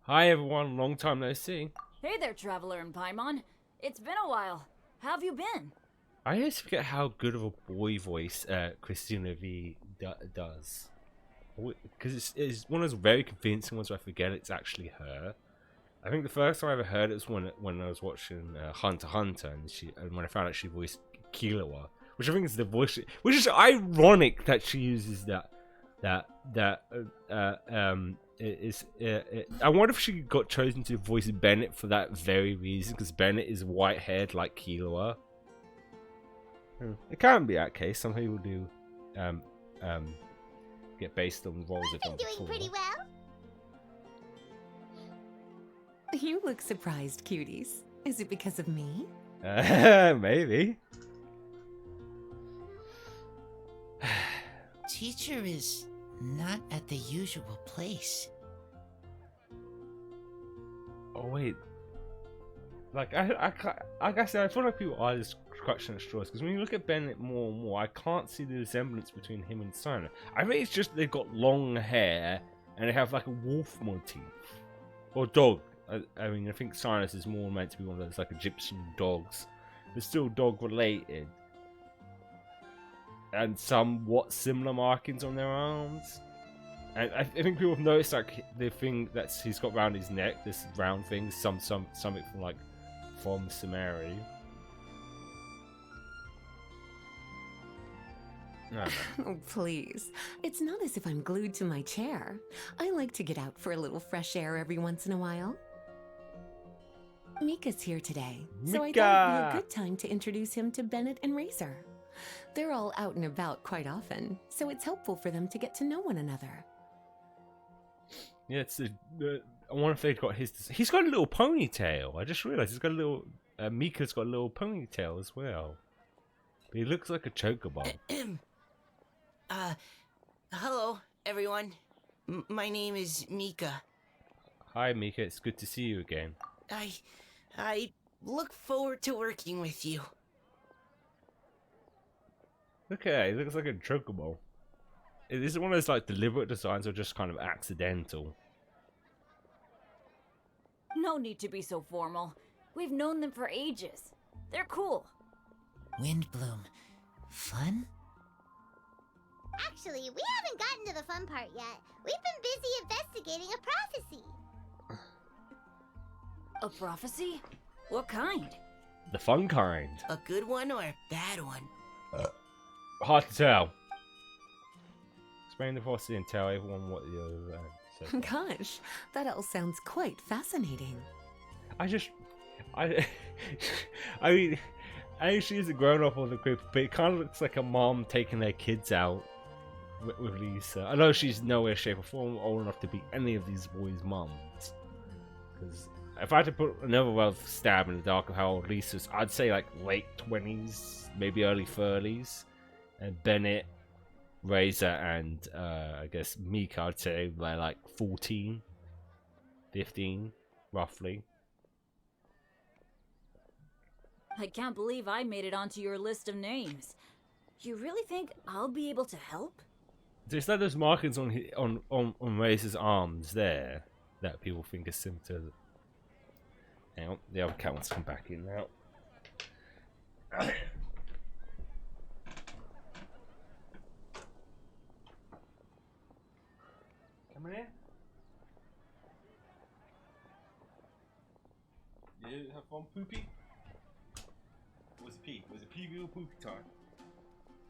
Hi everyone, long time no see. Hey there, Traveler and Paimon. It's been a while. How have you been? I always forget how good of a boy voice Christina V does. Because it's one of those very convincing ones where I forget it's actually her. I think the first time I ever heard it was when I was watching Hunter x Hunter, and when I found out she voiced Killua. Which I think is the voice, which is ironic that she uses that. I wonder if she got chosen to voice Bennett for that very reason, because Bennett is white-haired like Killua. It can be that case. Some people do get based on roles they've done before. Doing pretty well. You look surprised, cuties. Is it because of me? Maybe. Teacher is not at the usual place. Oh wait, like I guess I feel like people are just clutching at straws because when you look at Bennett more and more, I can't see the resemblance between him and Sino. I think it's just they've got long hair and they have like a wolf motif or dog. I mean, I think Sinus is more meant to be one of those like Egyptian dogs, but still dog related, and somewhat similar markings on their arms. And I think people have noticed like the thing that he's got around his neck, this round thing, something from Samari. No. Oh, please. It's not as if I'm glued to my chair. I like to get out for a little fresh air every once in a while. Mika's here today, so I thought it'd be a good time to introduce him to Bennett and Razor. They're all out and about quite often, so it's helpful for them to get to know one another. Yeah, it's I wonder if they've got his. He's got a little ponytail. I just realised he's got a little. Mika's got a little ponytail as well. But he looks like a chocobo. Hello, everyone. My name is Mika. Hi, Mika. It's good to see you again. I look forward to working with you. Okay, he looks like a chocobo. Is it one of those like deliberate designs or just kind of accidental? No need to be so formal. We've known them for ages. They're cool. Windbloom. Fun? Actually, we haven't gotten to the fun part yet. We've been busy investigating a prophecy. A prophecy? What kind? The fun kind. A good one or a bad one? Hard to tell. Explain the prophecy and tell everyone what you said. Gosh, that all sounds quite fascinating. I mean, she is a grown-up on the group, but it kind of looks like a mom taking their kids out with Lisa. I know she's nowhere, shape, or form old enough to be any of these boys' moms. Because if I had to put another rough stab in the dark of how old Lisa is, I'd say like late 20s, maybe early 30s. And Bennett, Razor, and I guess Mika, I'd say they're like 14, 15, roughly. I can't believe I made it onto your list of names. You really think I'll be able to help? There's like those markings on Razor's arms there that people think are similar to. Hang on, the other cat wants to come back in now. Coming in? You have fun, Poopy? Or was it pee? Was it pee or poopy time?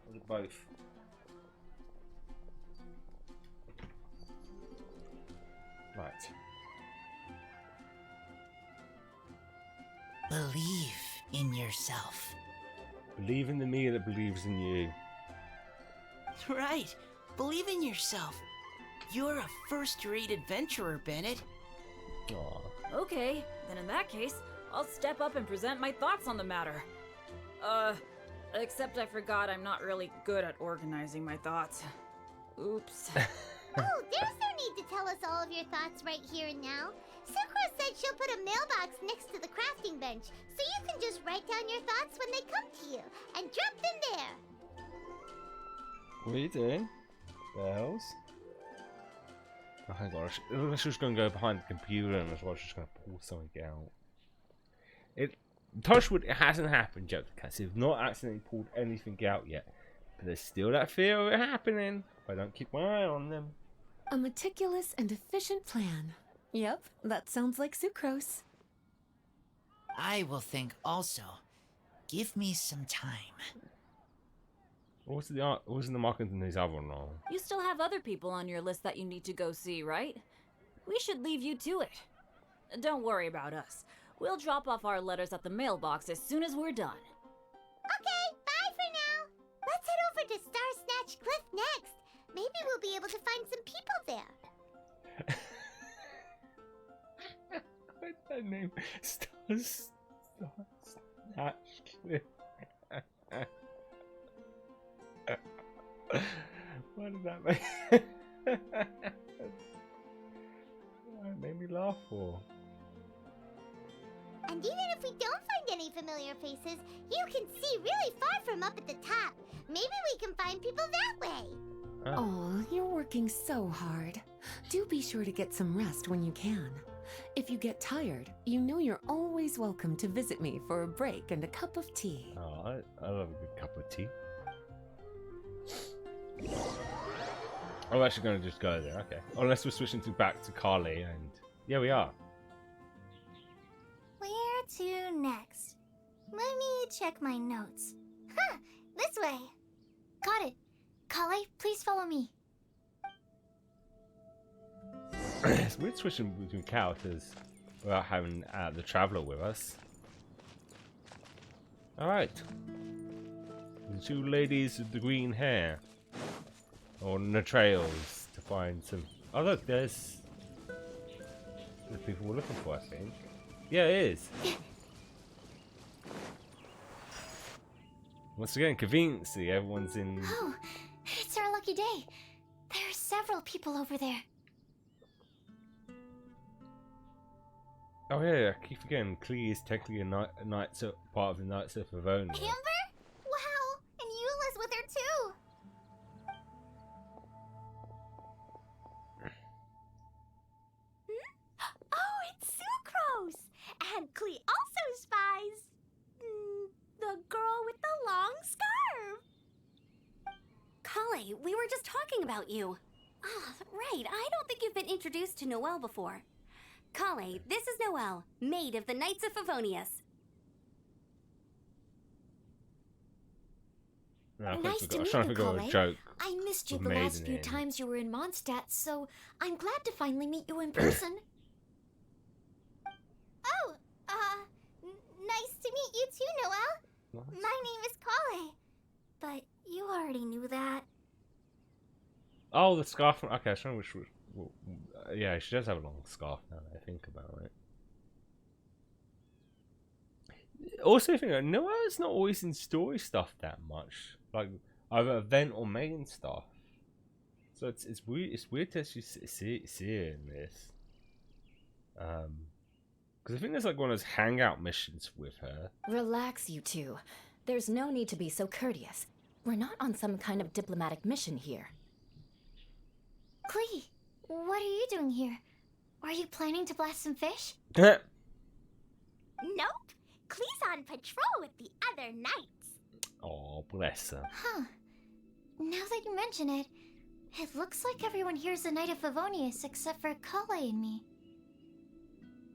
Or was it both? Right. Believe in yourself. Believe in the me that believes in you. Right. Believe in yourself. You're a first-rate adventurer, Bennett. Aww. Okay, then in that case, I'll step up and present my thoughts on the matter. Except I forgot I'm not really good at organizing my thoughts. Oops. Oh, there's no need to tell us all of your thoughts right here and now. Sakura said she'll put a mailbox next to the crafting bench, so you can just write down your thoughts when they come to you, and drop them there. What are you doing? Bells? Oh my gosh, it looks like she's going to go behind the computer and as well she's going to pull something out. Touchwood, it hasn't happened yet. They've not accidentally pulled anything out yet. But there's still that fear of it happening if I don't keep my eye on them. A meticulous and efficient plan. Yep, that sounds like sucrose. I will think also. Give me some time. What was in the markings in these other one? You still have other people on your list that you need to go see, right? We should leave you to it. Don't worry about us. We'll drop off our letters at the mailbox as soon as we're done. Okay, bye for now. Let's head over to Star Snatch Cliff next. Maybe we'll be able to find some people there. What's that name? Star Snatch Cliff. What did that make? It made me laugh for. And even if we don't find any familiar faces, you can see really far from up at the top. Maybe we can find people that way. Oh, you're working so hard. Do be sure to get some rest when you can. If you get tired, you know you're always welcome to visit me for a break and a cup of tea. Oh, I love a good cup of tea. I'm actually going to just go there, okay. Unless we're switching back to Carly, and yeah, we are. Where to next? Let me check my notes. Huh, this way. Got it. Kale, please follow me. It's weird switching between characters without having the Traveler with us. Alright. The two ladies with the green hair. On the trails to find some... Oh look, there's the people we're looking for, I think. Yeah, it is. Once again, conveniently, everyone's in... Oh, it's our lucky day. There are several people over there. Oh yeah, I keep forgetting. Klee is technically a part of the Knights of Livonia. Amber? Wow, and Eula's with her too. Oh, it's Sucrose! And Klee also spies the girl with the long scarf. Kale, we were just talking about you. Ah, right, I don't think you've been introduced to Noelle before. Kale, this is Noelle, maid of the Knights of Favonius. No, Nice to meet you, Kale. I missed you the last few times you were in Mondstadt, so I'm glad to finally meet you in person. Oh, nice to meet you too, Noelle. Nice. My name is Kale. But you already knew that. Oh, the scarf. Okay, I was trying to wish. Well, yeah, she does have a long scarf now that I think about it. Also, I think Noelle's not always in story stuff that much, like either event or main stuff. So it's weird. It's weird to actually see her in this. Because I think there's like one of those hangout missions with her. Relax, you two. There's no need to be so courteous. We're not on some kind of diplomatic mission here. Klee, what are you doing here? Are you planning to blast some fish? Nope. Klee's on patrol with the other knights. Oh, bless her. Huh. Now that you mention it, it looks like everyone here is a Knight of Favonius except for Kale and me.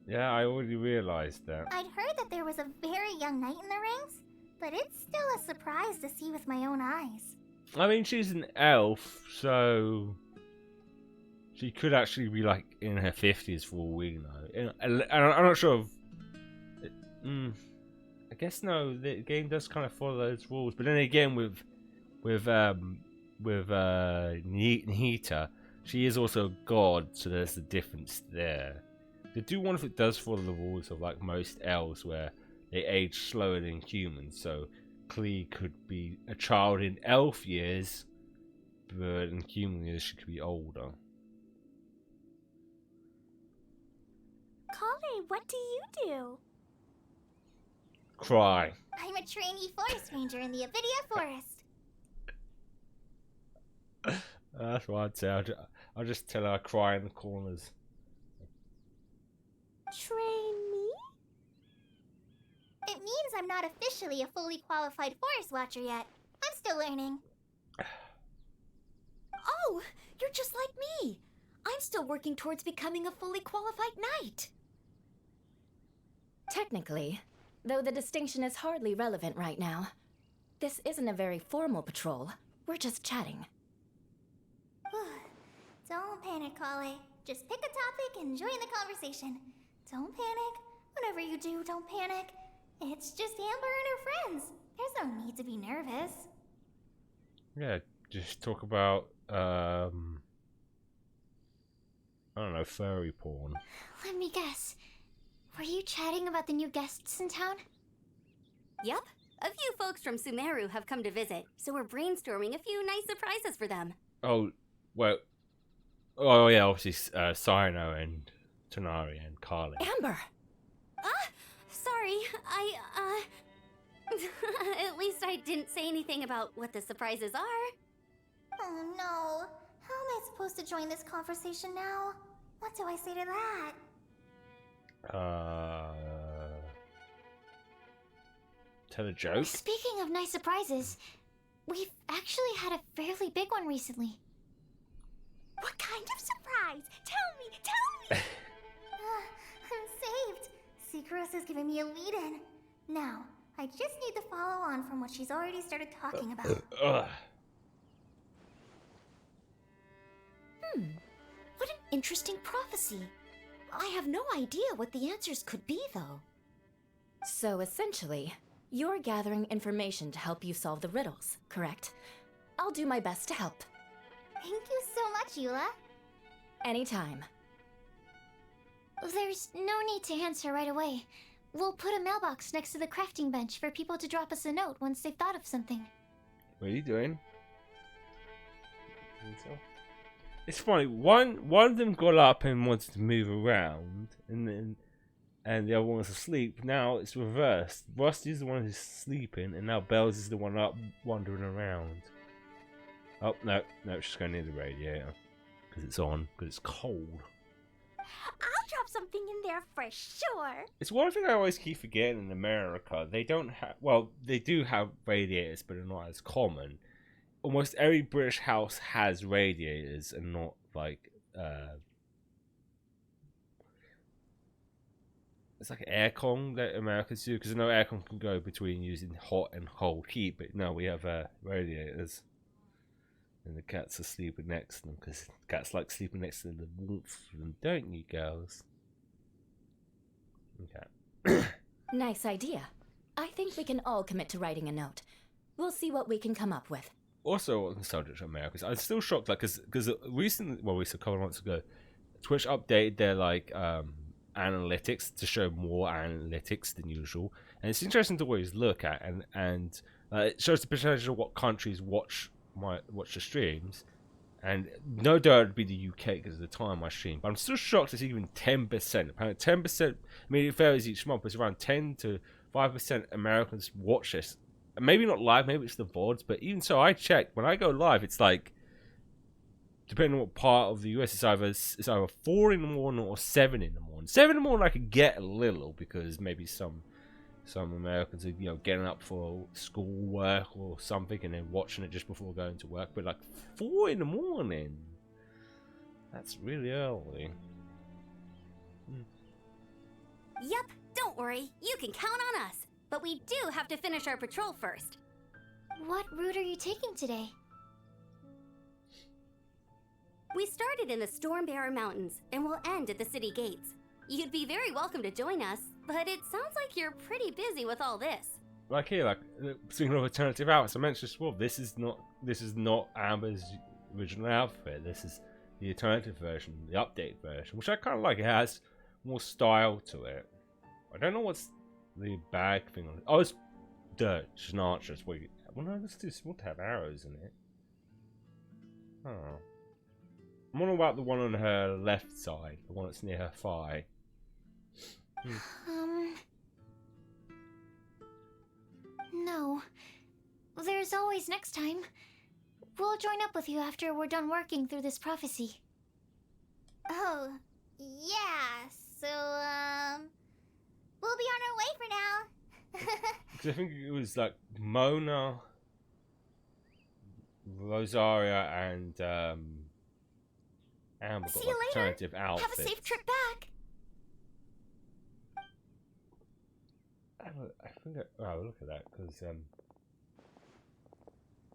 Yeah, I already realized that. I'd heard that there was a very young knight in the rings, but it's still a surprise to see with my own eyes. I mean, she's an elf, so she could actually be like in her 50s for all we know. And I'm not sure. I guess no. The game does kind of follow those rules, but then again, with Nihita, she is also a god, so there's a difference there. I do wonder if it does follow the rules of like most elves, where they age slower than humans. So Klee could be a child in elf years, but in human years she could be older. Kale, what do you do? Cry. I'm a trainee forest ranger in the Avidia Forest. That's what I'd say. I'll just tell her I cry in the corners. Trainee? It means I'm not officially a fully qualified forest watcher yet. I'm still learning. Oh, you're just like me. I'm still working towards becoming a fully qualified knight. Technically, though the distinction is hardly relevant right now. This isn't a very formal patrol. We're just chatting. Don't panic, Kale. Just pick a topic and join the conversation. Don't panic. Whatever you do, don't panic. It's just Amber and her friends. There's no need to be nervous. Yeah, just talk about I don't know, furry porn. Let me guess. Were you chatting about the new guests in town? Yep. A few folks from Sumeru have come to visit, so we're brainstorming a few nice surprises for them. Oh, well. Oh, yeah, obviously, Sino and Tonari and Carly. Amber! Sorry, at least I didn't say anything about what the surprises are. Oh no. How am I supposed to join this conversation now? What do I say to that? Tell a joke? Speaking of nice surprises, we've actually had a fairly big one recently. What kind of surprise? Tell me! I'm saved. Secret is giving me a lead-in. Now, I just need to follow on from what she's already started talking about. What an interesting prophecy. I have no idea what the answers could be, though. So essentially, you're gathering information to help you solve the riddles, correct? I'll do my best to help. Thank you so much, Eula. Anytime. There's no need to answer right away. We'll put a mailbox next to the crafting bench for people to drop us a note once they've thought of something. What are you doing? It's funny. One of them got up and wanted to move around, and the other one was asleep. Now it's reversed. Rusty's the one who's sleeping, and now Bells is the one up wandering around. Oh no, she's going near the radiator because it's on, because it's cold. I'll drop something in there for sure. It's one thing I always keep forgetting in America. They don't have, well, they do have radiators, but they're not as common. Almost every British house has radiators and not like it's like aircon that Americans do, because I know aircon can go between using hot and cold heat, but no, we have radiators. And the cats are sleeping next to them, because cats like sleeping next to the warmth of them, don't you, girls? Okay. Nice idea. I think we can all commit to writing a note. We'll see what we can come up with. Also, on the subject of Americans, I'm still shocked, like, because recently, well, a couple of months ago, Twitch updated their like analytics to show more analytics than usual, and it's interesting to always look at, and it shows the percentage of what countries watch the streams, and no doubt it'd be the UK because of the time I stream. But I'm still shocked it's even 10%. Apparently, 10%. I mean, it varies each month. It's around 10 to 5% Americans watch this. Maybe not live, maybe it's the VODs, but even so, I checked. When I go live, it's like, depending on what part of the US, it's either 4 in the morning or 7 in the morning. 7 in the morning I could get a little, because maybe some Americans are, getting up for school work or something and then watching it just before going to work. But like 4 in the morning, that's really early. Yep, don't worry. You can count on us. But we do have to finish our patrol first. What route are you taking today? We started in the Stormbearer Mountains and will end at the city gates. You'd be very welcome to join us, but it sounds like you're pretty busy with all this. Like here, like speaking of alternative outfits, I mentioned before, this is not Amber's original outfit. This is the alternative version, the updated version, which I kind of like. It has more style to it. I don't know what's the bag thing on it. Oh, it's dirt. She's an archer. Well, no, it's too small to have arrows in it. Oh. I'm wondering about the one on her left side, the one that's near her thigh. No. There's always next time. We'll join up with you after we're done working through this prophecy. Oh, yeah, so, we'll be on our way for now. Because I think it was like Mona, Rosaria, and Amber got like alternative outfits. Have a safe trip back. I think. Oh, look at that. Because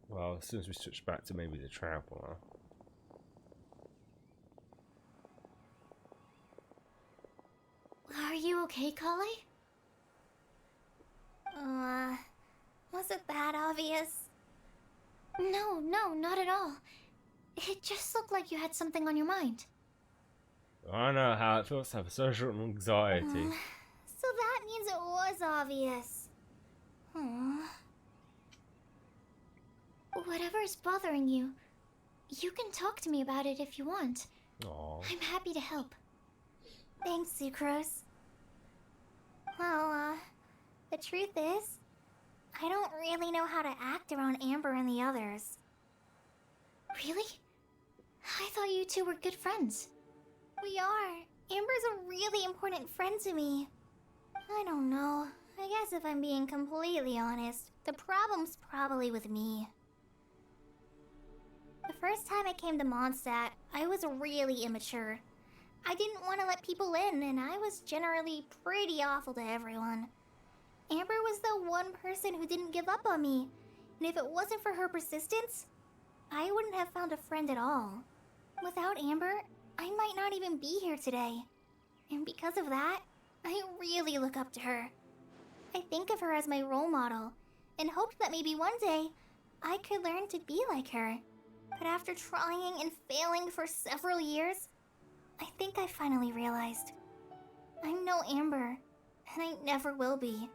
well, as soon as we switch back to maybe the traveler. Are you okay, Kale? Was it that obvious? No, not at all. It just looked like you had something on your mind. I know how it feels to have social anxiety. So that means it was obvious. Whatever's bothering you, you can talk to me about it if you want. Aww. I'm happy to help. Thanks, Sucrose. Well, the truth is, I don't really know how to act around Amber and the others. Really? I thought you two were good friends. We are. Amber's a really important friend to me. I don't know. I guess if I'm being completely honest, the problem's probably with me. The first time I came to Mondstadt, I was really immature. I didn't want to let people in, and I was generally pretty awful to everyone. Amber was the one person who didn't give up on me, and if it wasn't for her persistence, I wouldn't have found a friend at all. Without Amber, I might not even be here today. And because of that, I really look up to her. I think of her as my role model, and hoped that maybe one day, I could learn to be like her. But after trying and failing for several years, I think I finally realized I'm no Amber, and I never will be.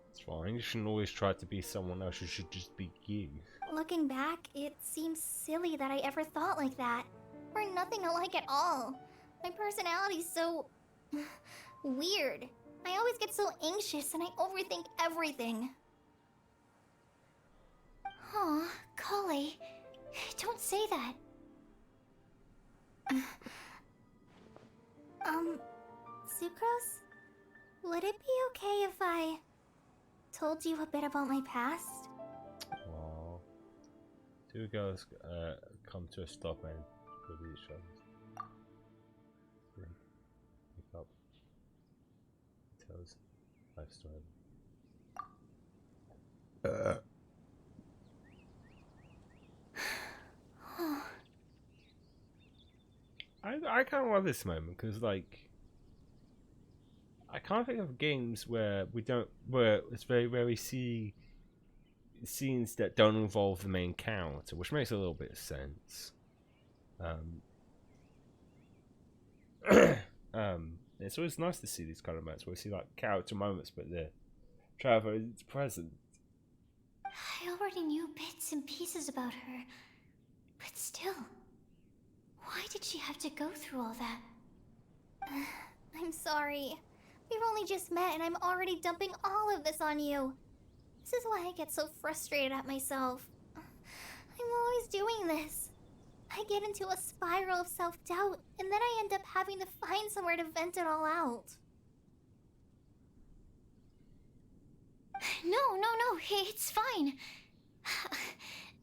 It's fine, you shouldn't always try to be someone else, you should just be you. Looking back, it seems silly that I ever thought like that. We're nothing alike at all. My personality's so... weird. I always get so anxious and I overthink everything. Aw, Kale, don't say that. Sucrose? Would it be okay if I told you a bit about my past? Aww. Two girls come to a stop and with each other. Pick up. Tells life story. I kind of love this moment because, like, I can't think of games where it's where we see scenes that don't involve the main character, which makes a little bit of sense. It's always nice to see these kind of moments where we see like character moments, but the traveler is present. I already knew bits and pieces about her, but still, why did she have to go through all that? I'm sorry. We've only just met and I'm already dumping all of this on you. This is why I get so frustrated at myself. I'm always doing this. I get into a spiral of self-doubt, and then I end up having to find somewhere to vent it all out. No, it's fine.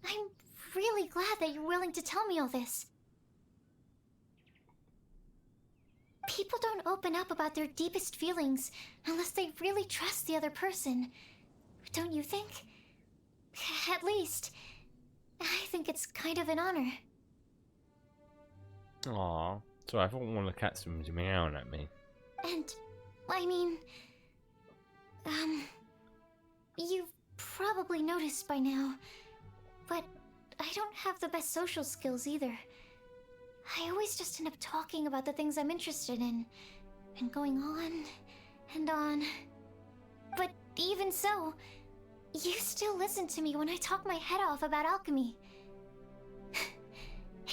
I'm really glad that you're willing to tell me all this. People don't open up about their deepest feelings unless they really trust the other person. Don't you think? At least, I think it's kind of an honor. Aww. So I thought one of the cats was meowing at me. And, I mean... you've probably noticed by now, but I don't have the best social skills either. I always just end up talking about the things I'm interested in, and going on and on. But even so, you still listen to me when I talk my head off about alchemy.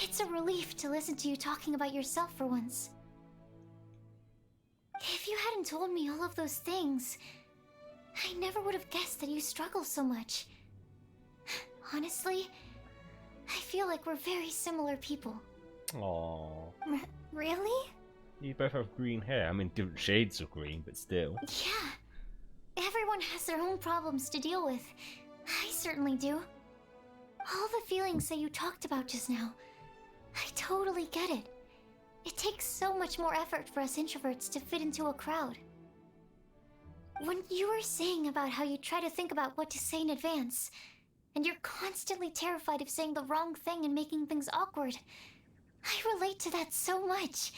It's a relief to listen to you talking about yourself for once. If you hadn't told me all of those things, I never would have guessed that you struggle so much. Honestly, I feel like we're very similar people. Aww. Really? You both have green hair. I mean, different shades of green, but still. Yeah. Everyone has their own problems to deal with. I certainly do. All the feelings that you talked about just now, I totally get it. It takes so much more effort for us introverts to fit into a crowd. When you were saying about how you try to think about what to say in advance, and you're constantly terrified of saying the wrong thing and making things awkward, I relate to that so much.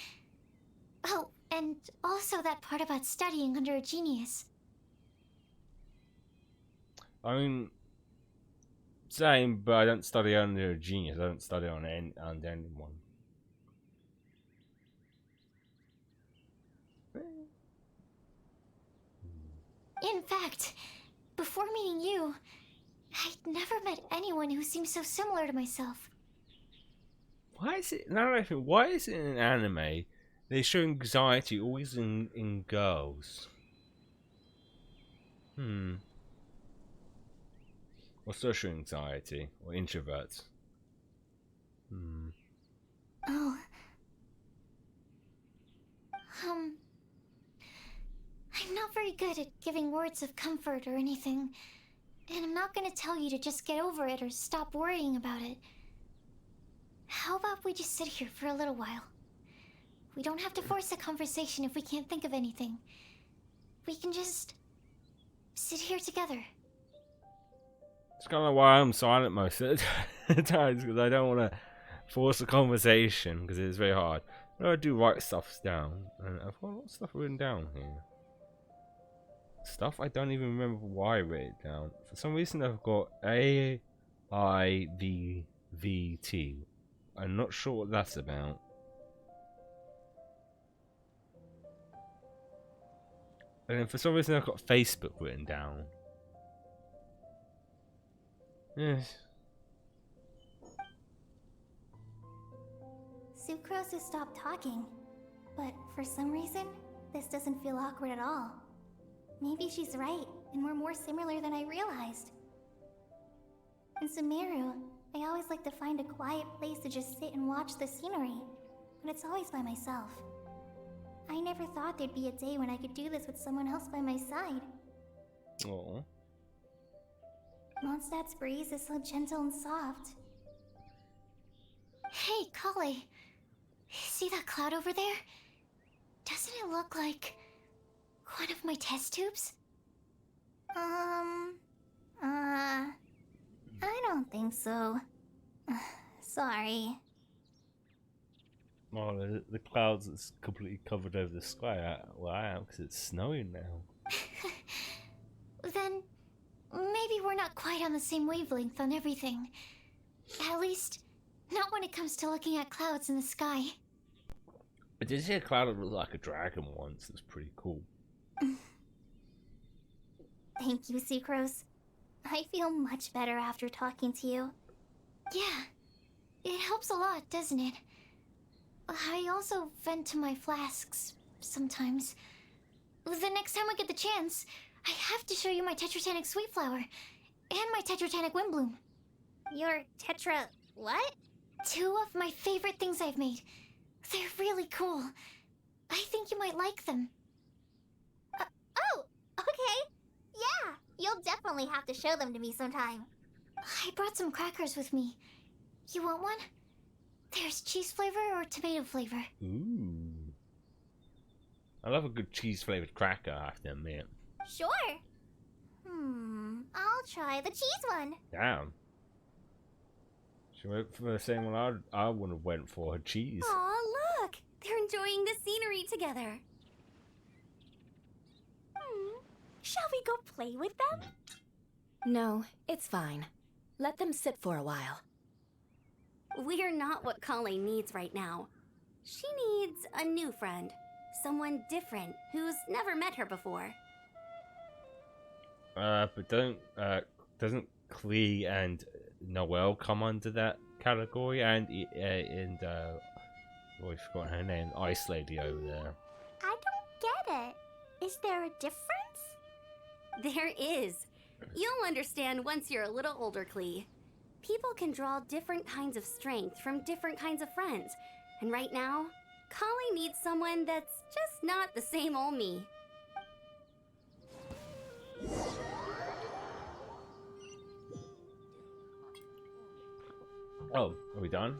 Oh, and also that part about studying under a genius. I mean, same, but I don't study under a genius. I don't study under anyone. In fact, before meeting you, I'd never met anyone who seemed so similar to myself. Why is it? Now that I think, why is it in anime they show anxiety always in girls? Or social anxiety, or introverts. Oh. I'm not very good at giving words of comfort or anything. And I'm not gonna tell you to just get over it or stop worrying about it. How about we just sit here for a little while? We don't have to force a conversation if we can't think of anything. We can just sit here together. It's kind of why I'm silent most of the times, because I don't want to force a conversation, because it's very hard. But I do write stuff down, and I've got a lot of stuff written down here. Stuff I don't even remember why I wrote it down. For some reason I've got AIVVT. I'm not sure what that's about. And then for some reason I've got Facebook written down. Yes. Sucrose has stopped talking, but for some reason, this doesn't feel awkward at all. Maybe she's right, and we're more similar than I realized. In Sumeru, I always like to find a quiet place to just sit and watch the scenery, but it's always by myself. I never thought there'd be a day when I could do this with someone else by my side. Aww. Mondstadt's breeze is so gentle and soft. Hey, Kale. See that cloud over there? Doesn't it look like one of my test tubes? I don't think so. Sorry. Well, the clouds that's completely covered over the sky where I am, because it's snowing now. Then maybe we're not quite on the same wavelength on everything. At least, not when it comes to looking at clouds in the sky. I did see a cloud that looked like a dragon once. It's pretty cool. Thank you, Sucrose. I feel much better after talking to you. Yeah, it helps a lot, doesn't it? I also vent to my flasks sometimes. The next time I get the chance, I have to show you my Tetratanic Sweet Flower and my Tetratanic Windbloom. Your Tetra... what? 2 of my favorite things I've made. They're really cool. I think you might like them. Oh, okay. Yeah, you'll definitely have to show them to me sometime. I brought some crackers with me. You want one? There's cheese flavor or tomato flavor. Ooh. I love a good cheese-flavored cracker, I have to admit. Sure. I'll try the cheese one. Damn. She went for the same one I would have went for, her cheese. Aw, look! They're enjoying the scenery together. Shall we go play with them? No, it's fine. Let them sit for a while. We're not what Kale needs right now. She needs a new friend. Someone different who's never met her before. But doesn't Klee and Noelle come under that category? And oh, I forgot her name, Ice Lady over there. I don't get it. Is there a difference? There is. You'll understand once you're a little older, Klee. People can draw different kinds of strength from different kinds of friends. And right now, Kale needs someone that's just not the same old me. Oh, are we done?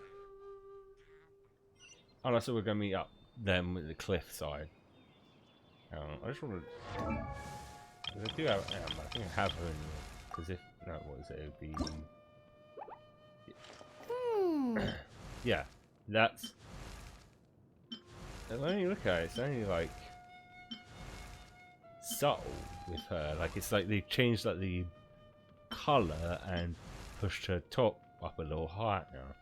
Oh no, so we're gonna meet up then with the cliff side. I just want to... I do have... I think I have her in here. Because if... No, what is it? It would be... Yeah, that's... When you look at it, it's only like... subtle with her. Like, it's like they changed like the colour and pushed her top up a little higher now.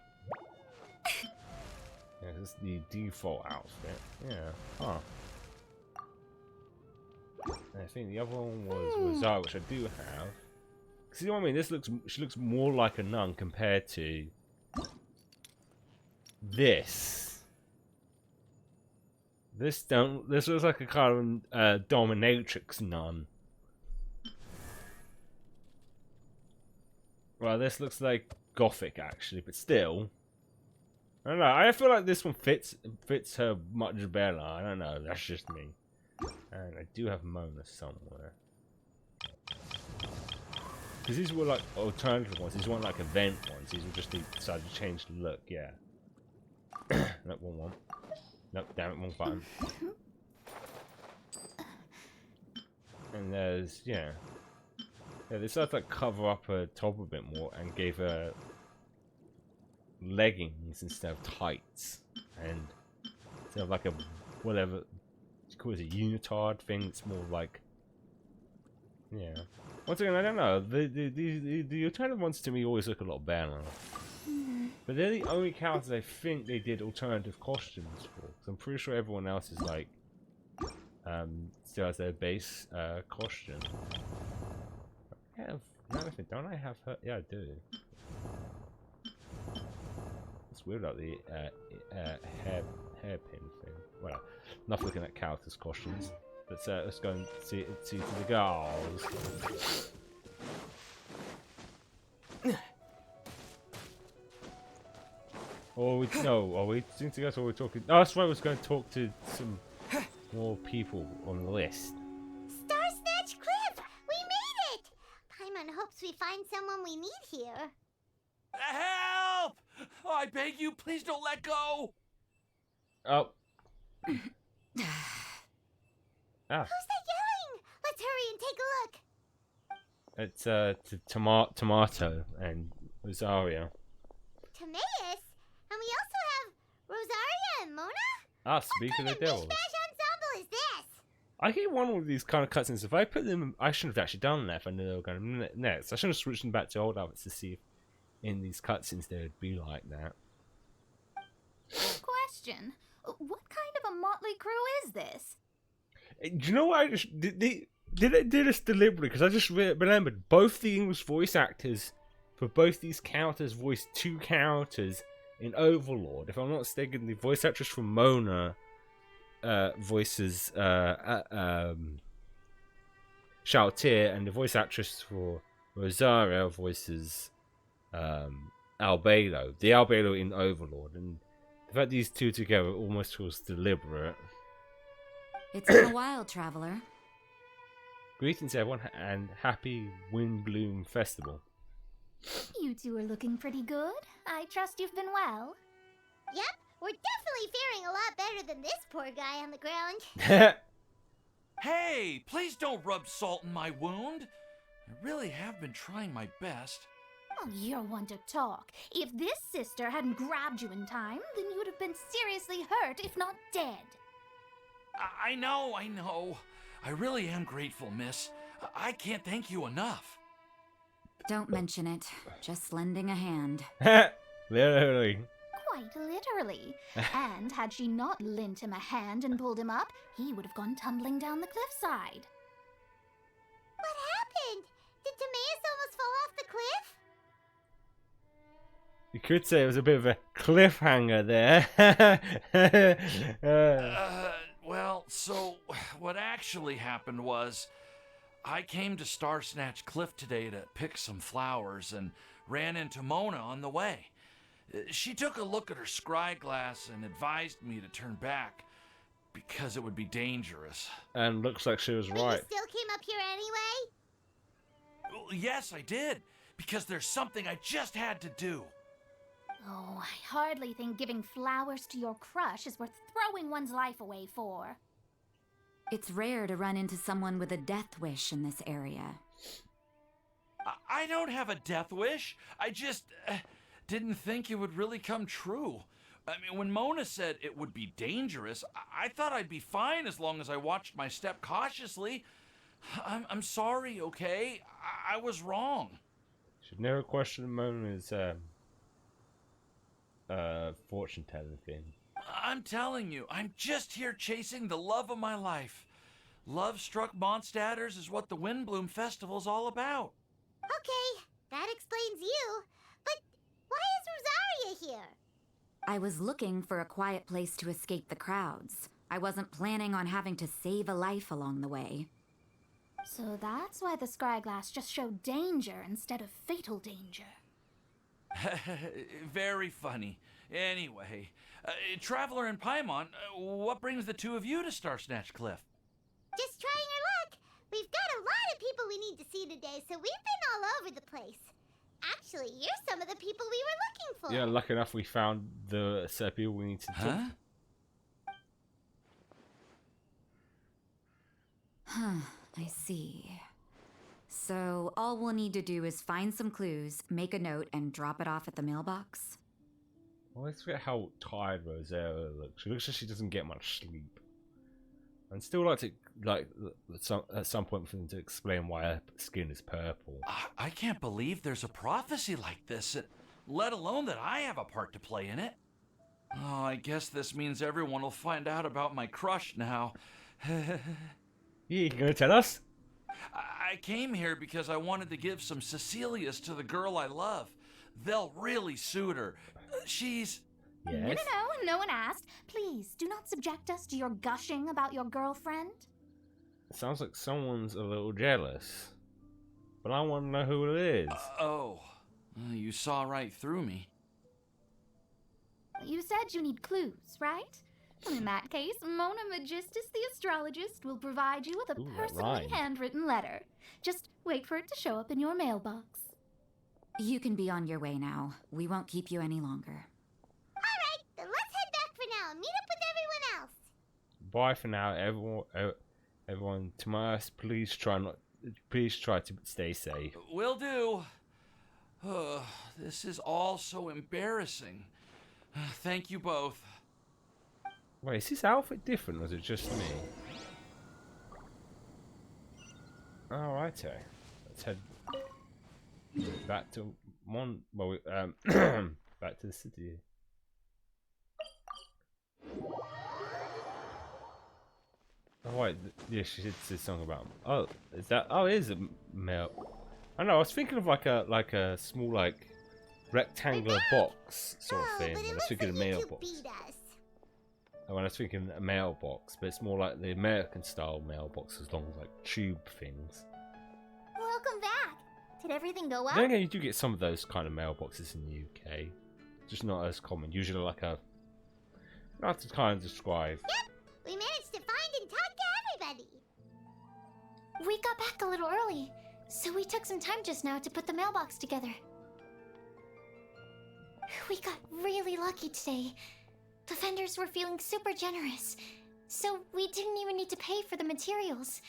Yeah, this is the default outfit. Yeah, huh. And I think the other one was Rosar, which I do have. See what I mean? This looks, she looks more like a nun compared to this. This looks like a kind of dominatrix nun. Well, this looks like gothic actually, but still. I don't know. I feel like this one fits her much better. I don't know. That's just me. And I do have Mona somewhere. Because these were like alternative ones. These weren't like event ones. These were just decided to change the look. Yeah. Nope, one. Nope, damn it, wrong button. And there's yeah, they decided to like cover up her top a bit more and gave her leggings instead of tights, and instead of like a whatever it's called, a unitard thing. It's more like yeah. Once again, I don't know. The alternative ones to me always look a lot better. But they're the only characters I think they did alternative costumes for. Cause I'm pretty sure everyone else is like still has their base costume. Don't I have her? Yeah, I do. It's weird about the hairpin thing. Well, enough looking at characters' costumes. Let's go and see to the girls. We seem to go, so we're talking. Oh, that's right, I was going to talk to some more people on the list. Star Snatch Cliff! We made it! Paimon hopes we find someone we need here. Help! Oh, I beg you, please don't let go! Oh. Who's that yelling? Let's hurry and take a look. It's Tomato and Rosario. Timaeus? And we also have Rosaria and Mona? Speak of the devils. What kind of mishmash ensemble is this? I keep wondering with these kind of cutscenes, if I put them, I shouldn't have actually done that if I knew they were going to next. I should have switched them back to old outfits to see if in these cutscenes they would be like that. Question. What kind of a motley crew is this? Do you know what I just did this deliberately? Because I just remembered both the English voice actors for both these characters voiced two characters in Overlord. If I'm not mistaken, the voice actress from Mona voices Shao-Tir, and the voice actress for Rosario voices Albedo. The Albedo in Overlord, and the fact these two together almost feels deliberate. It's been a while, traveler. Greetings, everyone, and happy Windbloom Festival. You two are looking pretty good. I trust you've been well. Yep, we're definitely faring a lot better than this poor guy on the ground. Hey, please don't rub salt in my wound. I really have been trying my best. Oh, you're one to talk. If this sister hadn't grabbed you in time, then you would have been seriously hurt, if not dead. I know. I really am grateful, miss. I can't thank you enough. Don't mention it. Just lending a hand. Literally. Quite literally. And had she not lent him a hand and pulled him up, he would have gone tumbling down the cliffside. What happened? Did Timaeus almost fall off the cliff? You could say it was a bit of a cliffhanger there. Well, so what actually happened was I came to Star Snatch Cliff today to pick some flowers and ran into Mona on the way. She took a look at her scry glass and advised me to turn back because it would be dangerous. And looks like she was right. But you still came up here anyway? Well, yes, I did, because there's something I just had to do. Oh, I hardly think giving flowers to your crush is worth throwing one's life away for. It's rare to run into someone with a death wish in this area. I don't have a death wish. I just didn't think it would really come true. I mean, when Mona said it would be dangerous, I thought I'd be fine as long as I watched my step cautiously. I'm sorry, okay? I was wrong. Should never question Mona's fortune telling thing. I'm telling you, I'm just here chasing the love of my life. Love-struck Mondstadters is what the Windbloom Festival's all about. Okay, that explains you. But why is Rosaria here? I was looking for a quiet place to escape the crowds. I wasn't planning on having to save a life along the way. So that's why the scry glass just showed danger instead of fatal danger. Very funny. Anyway, Traveler and Paimon, what brings the two of you to Star Snatch Cliff? Just trying our luck. We've got a lot of people we need to see today, so we've been all over the place. Actually, you're some of the people we were looking for. Yeah, lucky enough we found the set of people we need to talk to. Huh, I see. So all we'll need to do is find some clues, make a note, and drop it off at the mailbox? I always forget how tired Rosella looks. She looks like she doesn't get much sleep. I'd still like to, at some point for them to explain why her skin is purple. I can't believe there's a prophecy like this, let alone that I have a part to play in it. Oh, I guess this means everyone will find out about my crush now. You gonna tell us? I came here because I wanted to give some Cecilias to the girl I love. They'll really suit her. She's... Yes. No one asked. Please, do not subject us to your gushing about your girlfriend. It sounds like someone's a little jealous. But I want to know who it is. You saw right through me. You said you need clues, right? In that case, Mona Magistus the astrologist will provide you with a personally handwritten letter. Just wait for it to show up in your mailbox. You can be on your way now. We won't keep you any longer. Alright, then let's head back for now and meet up with everyone else. Bye for now, everyone. Tomas, please try to stay safe. Will do. This is all so embarrassing. Thank you both. Wait, is this outfit different, or is it just me? Alright, let's head back to back to the city. Oh wait, yeah, she did say something about. Oh, is that? Oh, it is a mail. I know. I was thinking of like a small rectangular box sort of thing. I was thinking a mailbox. When I was thinking a mailbox, but it's more like the American style mailbox, as long as like tube things. Welcome back. Did everything go well? Then again, you do get some of those kind of mailboxes in the UK, just not as common. Usually like a. I have to kind of describe. Yep, we managed to find and talk to everybody. We got back a little early, so we took some time just now to put the mailbox together. We got really lucky today. The vendors were feeling super generous, so we didn't even need to pay for the materials.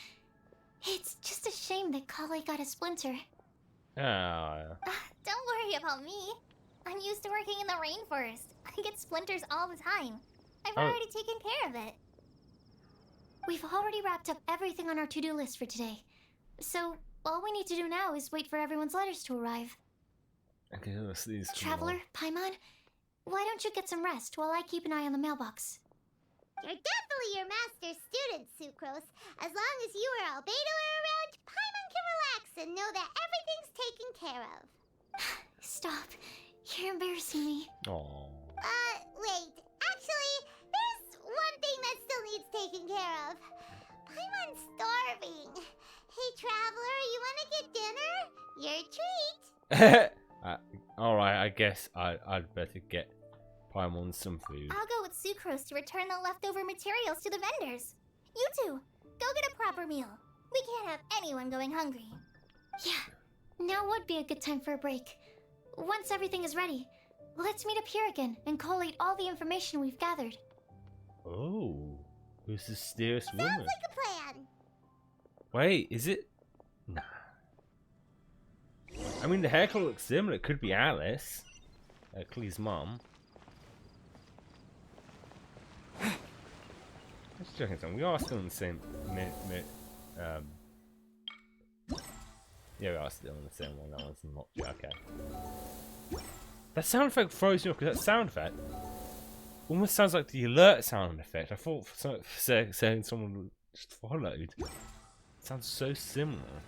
It's just a shame that Kale got a splinter. Don't worry about me. I'm used to working in the rainforest. I get splinters all the time. I've already taken care of it. We've already wrapped up everything on our to-do list for today. So, all we need to do now is wait for everyone's letters to arrive. Okay, let's see these. Traveler, Paimon, why don't you get some rest while I keep an eye on the mailbox? You're definitely your master's student, Sucrose. As long as you or Albedo are around, Paimon can relax and know that everything's taken care of. Stop. You're embarrassing me. Aww. Wait. Actually, there's one thing that still needs taken care of. Paimon's starving. Hey, Traveler, you want to get dinner? Your treat. Alright, I guess I'd better get Paimon some food. I'll go with Sucrose to return the leftover materials to the vendors. You two, go get a proper meal. We can't have anyone going hungry. Yeah, now would be a good time for a break. Once everything is ready, let's meet up here again and collate all the information we've gathered. Oh, who's this mysterious woman? Sounds like a plan. Wait, is it? Nah. I mean, the haircut looks similar. It could be Alice, Clee's mum. Let's check it out. We are still in the same. Yeah, we are still in the same one. That one's not. Okay. That sound effect throws me off because that sound effect almost sounds like the alert sound effect. I thought saying someone just followed. It sounds so similar.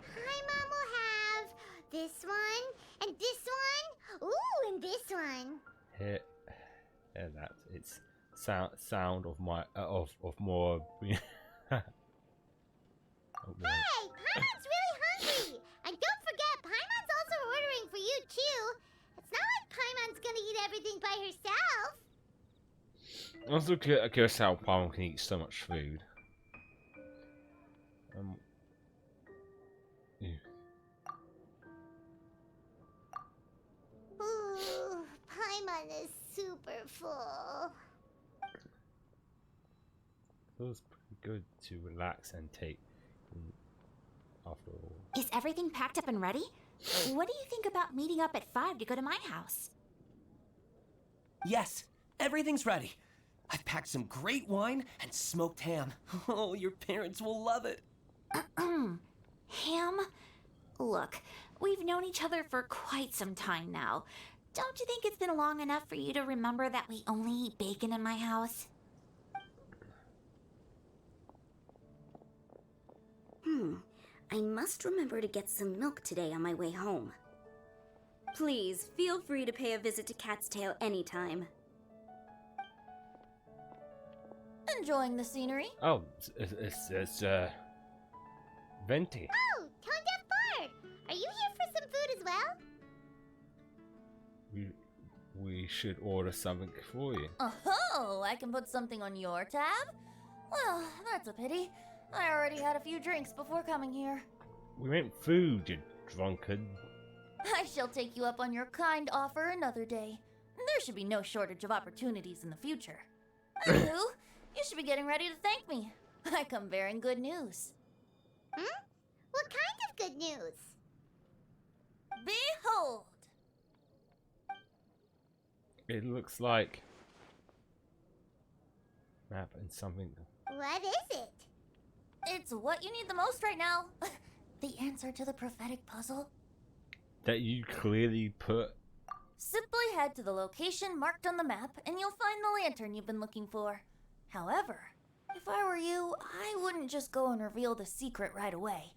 Paimon will have this one, and this one, ooh, and this one. Here, and that it's sound of my of more. Hey, Paimon's really hungry! And don't forget, Paimon's also ordering for you too. It's not like Paimon's gonna eat everything by herself. I'm also curious how Paimon can eat so much food. Yeah. Ooh, Paimon is super full. Feels pretty good to relax and take after all. Is everything packed up and ready? What do you think about meeting up at 5 to go to my house? Yes, everything's ready. I've packed some great wine and smoked ham. Oh, your parents will love it. Ham? Look, we've known each other for quite some time now. Don't you think it's been long enough for you to remember that we only eat bacon in my house? I must remember to get some milk today on my way home. Please, feel free to pay a visit to Cat's Tail anytime. Enjoying the scenery? Oh, it's Venti. Oh, Tone Deaf Bard! Are you here for some food as well? We should order something for you. Oh, I can put something on your tab? Well, that's a pity. I already had a few drinks before coming here. We meant food, you drunkard. I shall take you up on your kind offer another day. There should be no shortage of opportunities in the future. Anywho, you should be getting ready to thank me. I come bearing good news. What kind of good news? Behold! It looks like map and something. What is it? It's what you need the most right now. The answer to the prophetic puzzle. That you clearly put. Simply head to the location marked on the map and you'll find the lantern you've been looking for. However, if I were you, I wouldn't just go and reveal the secret right away.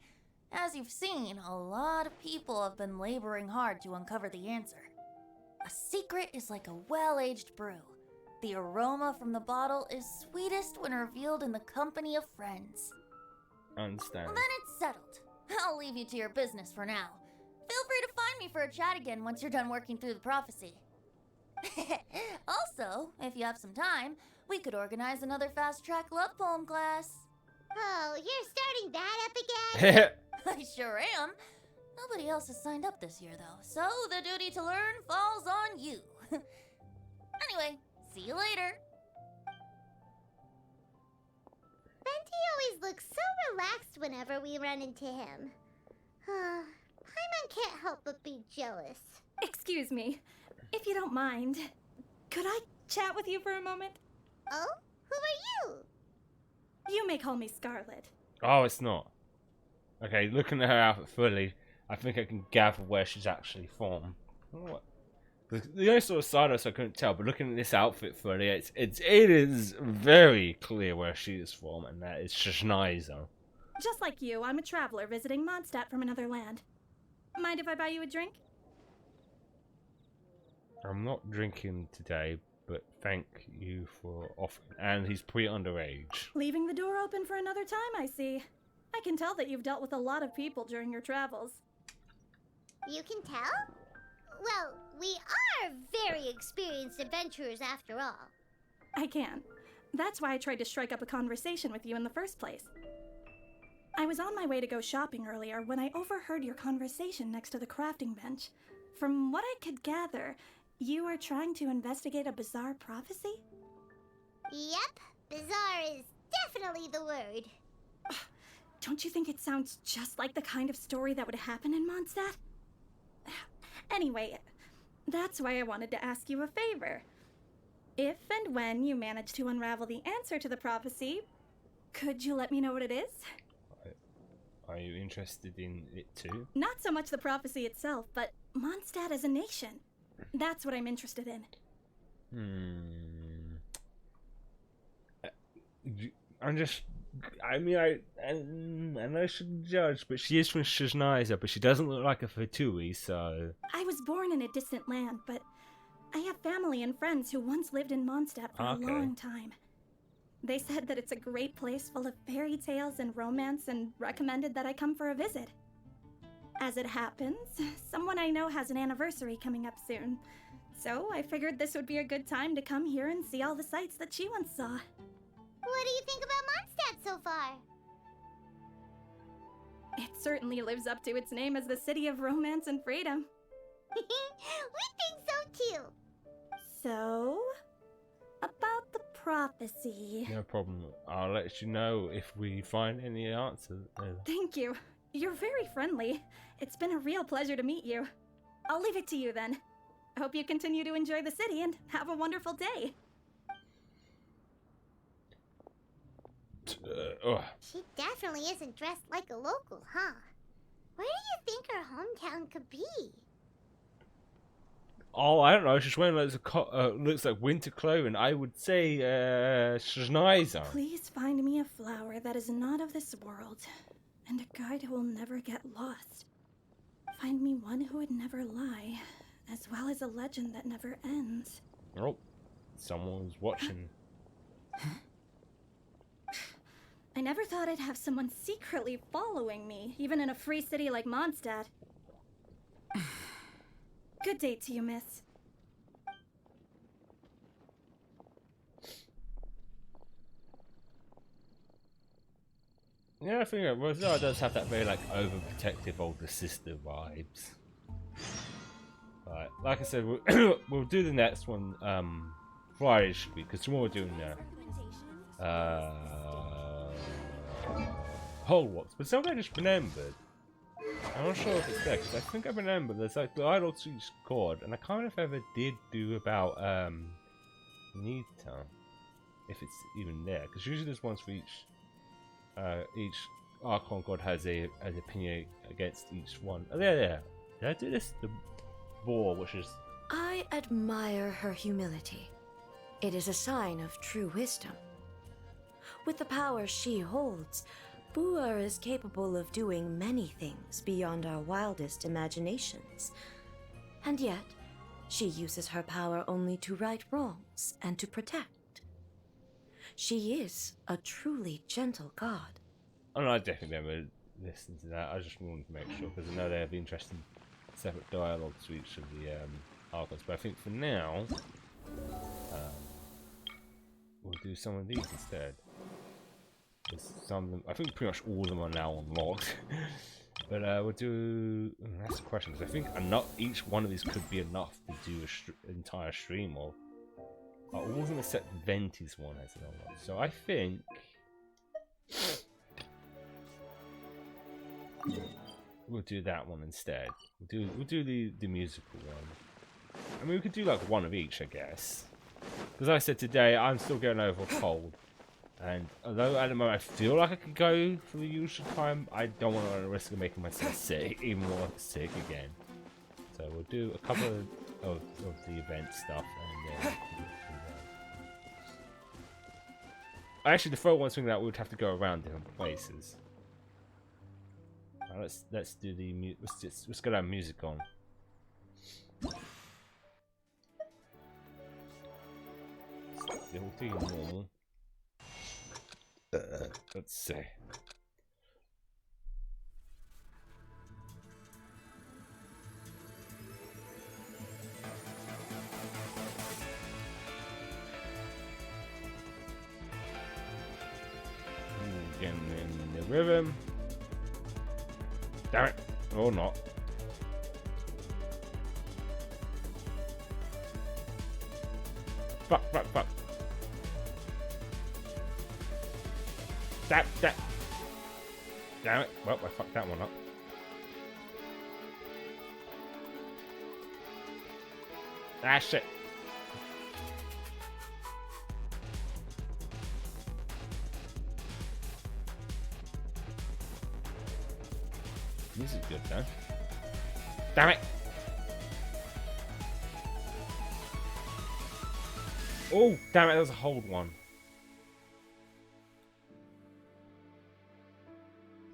As you've seen, a lot of people have been laboring hard to uncover the answer. A secret is like a well-aged brew. The aroma from the bottle is sweetest when revealed in the company of friends. Understand. Then it's settled. I'll leave you to your business for now. Feel free to find me for a chat again once you're done working through the prophecy. Also, if you have some time, we could organize another fast-track love poem class. Oh, you're starting that up again? I sure am. Nobody else has signed up this year, though, so the duty to learn falls on you. Anyway, see you later. Venti always looks so relaxed whenever we run into him. Paimon can't help but be jealous. Excuse me, if you don't mind, could I chat with you for a moment? Oh? Who are you? You may call me Scarlet. Oh, it's not. Okay, looking at her outfit fully, I think I can gather where she's actually from. What? The only sort of side I couldn't tell, but looking at this outfit fully, it is very clear where she is from, and that is Schneiser. Just like you, I'm a traveler visiting Mondstadt from another land. Mind if I buy you a drink? I'm not drinking today, but thank you for offering. And he's pretty underage. Leaving the door open for another time, I see. I can tell that you've dealt with a lot of people during your travels. You can tell? Well, we are very experienced adventurers after all. I can. That's why I tried to strike up a conversation with you in the first place. I was on my way to go shopping earlier when I overheard your conversation next to the crafting bench. From what I could gather, you are trying to investigate a bizarre prophecy? Yep, bizarre is definitely the word. Don't you think it sounds just like the kind of story that would happen in Mondstadt? Anyway, that's why I wanted to ask you a favor. If and when you manage to unravel the answer to the prophecy, could you let me know what it is? Are you interested in it too? Not so much the prophecy itself, but Mondstadt as a nation. That's what I'm interested in. I know she can judge, but she is from Schneiser, but she doesn't look like a Fatui, so... I was born in a distant land, but I have family and friends who once lived in Mondstadt for a long time. They said that it's a great place full of fairy tales and romance and recommended that I come for a visit. As it happens, someone I know has an anniversary coming up soon. So I figured this would be a good time to come here and see all the sights that she once saw. What do you think about Mondstadt so far? It certainly lives up to its name as the city of romance and freedom. We think so too. So, about the prophecy. No problem. I'll let you know if we find any answers. Thank you. You're very friendly. It's been a real pleasure to meet you. I'll leave it to you then. I hope you continue to enjoy the city and have a wonderful day. She definitely isn't dressed like a local, huh? Where do you think her hometown could be? Oh, I don't know. She's wearing looks like winter clothing. I would say Schneiser. Please find me a flower that is not of this world, and a guide who will never get lost. Find me one who would never lie, as well as a legend that never ends. Oh, someone's watching. I never thought I'd have someone secretly following me, even in a free city like Mondstadt. Good day to you, miss. Yeah, I think Rosella does have that very like overprotective older sister vibes. Right, like I said, we'll do the next one Friday should be, because tomorrow we're doing Holwalks, but something I just remembered. I'm not sure if it's there, because I think I remember there's like the Idol Streets chord, and I can't remember if I ever did do about Nita, if it's even there, because usually there's ones for each Archon god has an opinion against each one. Oh, yeah. Did I do this? The boar, which is... I admire her humility. It is a sign of true wisdom. With the power she holds, Buer is capable of doing many things beyond our wildest imaginations. And yet, she uses her power only to right wrongs and to protect. She is a truly gentle god. Oh no, I definitely never listened to that. I just wanted to make sure, because I know they have interesting separate dialogue to each of the Archons. But I think for now, we'll do some of these instead. Some of them, I think pretty much all of them are now unlocked. But we'll do... that's the question, because I think each one of these could be enough to do an entire stream of. All of them except Venti's one has an unlocked. So I think... we'll do that one instead. We'll do the musical one. I mean, we could do like one of each, I guess. Because I said today, I'm still getting over a cold. And although at the moment I feel like I could go for the usual time, I don't want to run the risk of making myself sick, even more sick again. So we'll do a couple of the event stuff, and then actually the third one's something that we would have to go around different places. Let's do the let's get our music on. Still doing normal. Let's see. Getting in the rhythm. Damn it! Or not. Fuck. That. Damn it. Well, I fucked that one up. Ah, shit. This is good, though. Damn it. Oh, damn it. That was a hold one.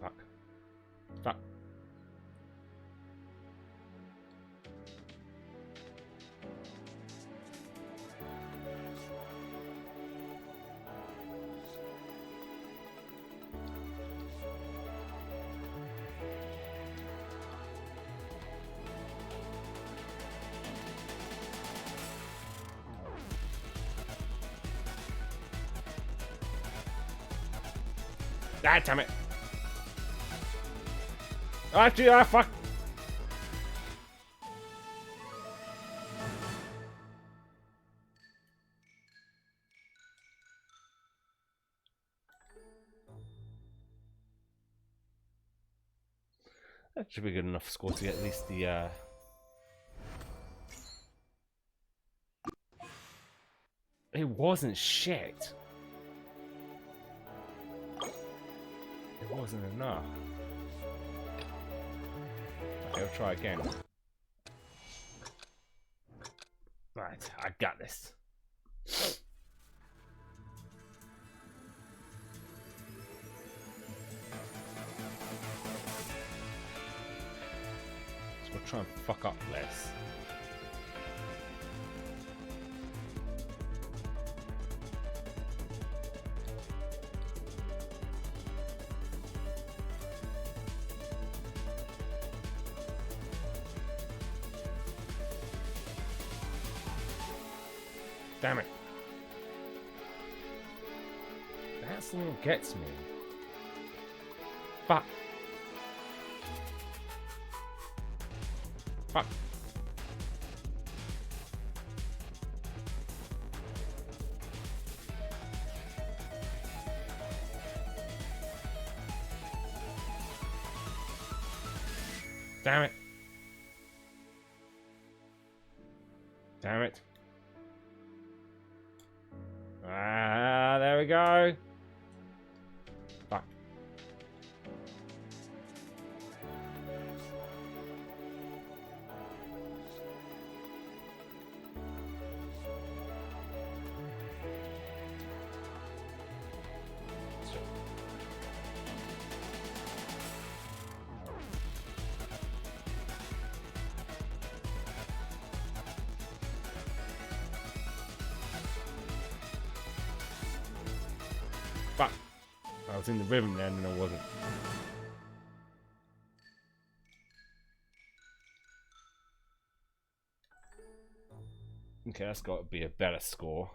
Fuck. Ah, damn it. Actually, ah, fuck. That should be good enough score to get at least the, It wasn't shit. It wasn't enough. Okay, we'll try again. Right, I got this. So we'll try and fuck up less. Damn it. That's the one that gets me. Fuck. Fuck. Damn it. Damn it. Ah, there we go. Fuck. Fuck. I was in the rhythm then and I wasn't. Okay, that's got to be a better score.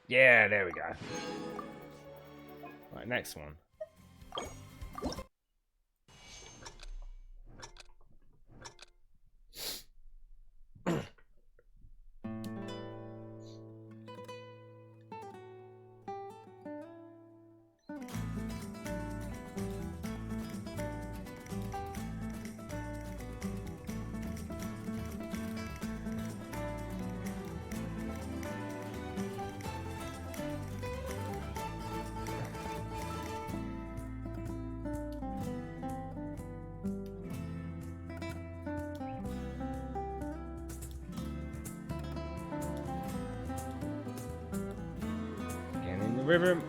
Yeah, there we go. Right, next one. Rhythm.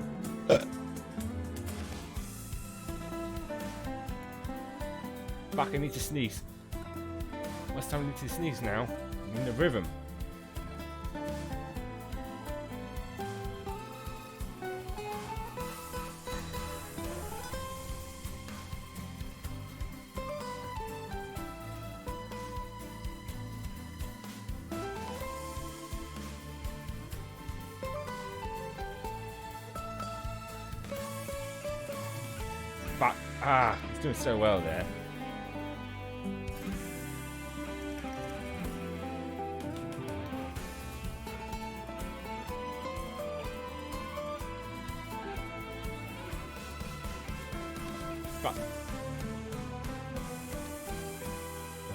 Fuck, I need to sneeze. What's time I need to sneeze now? I'm in the rhythm. Fuck. Ah, he's doing so well there. Fuck.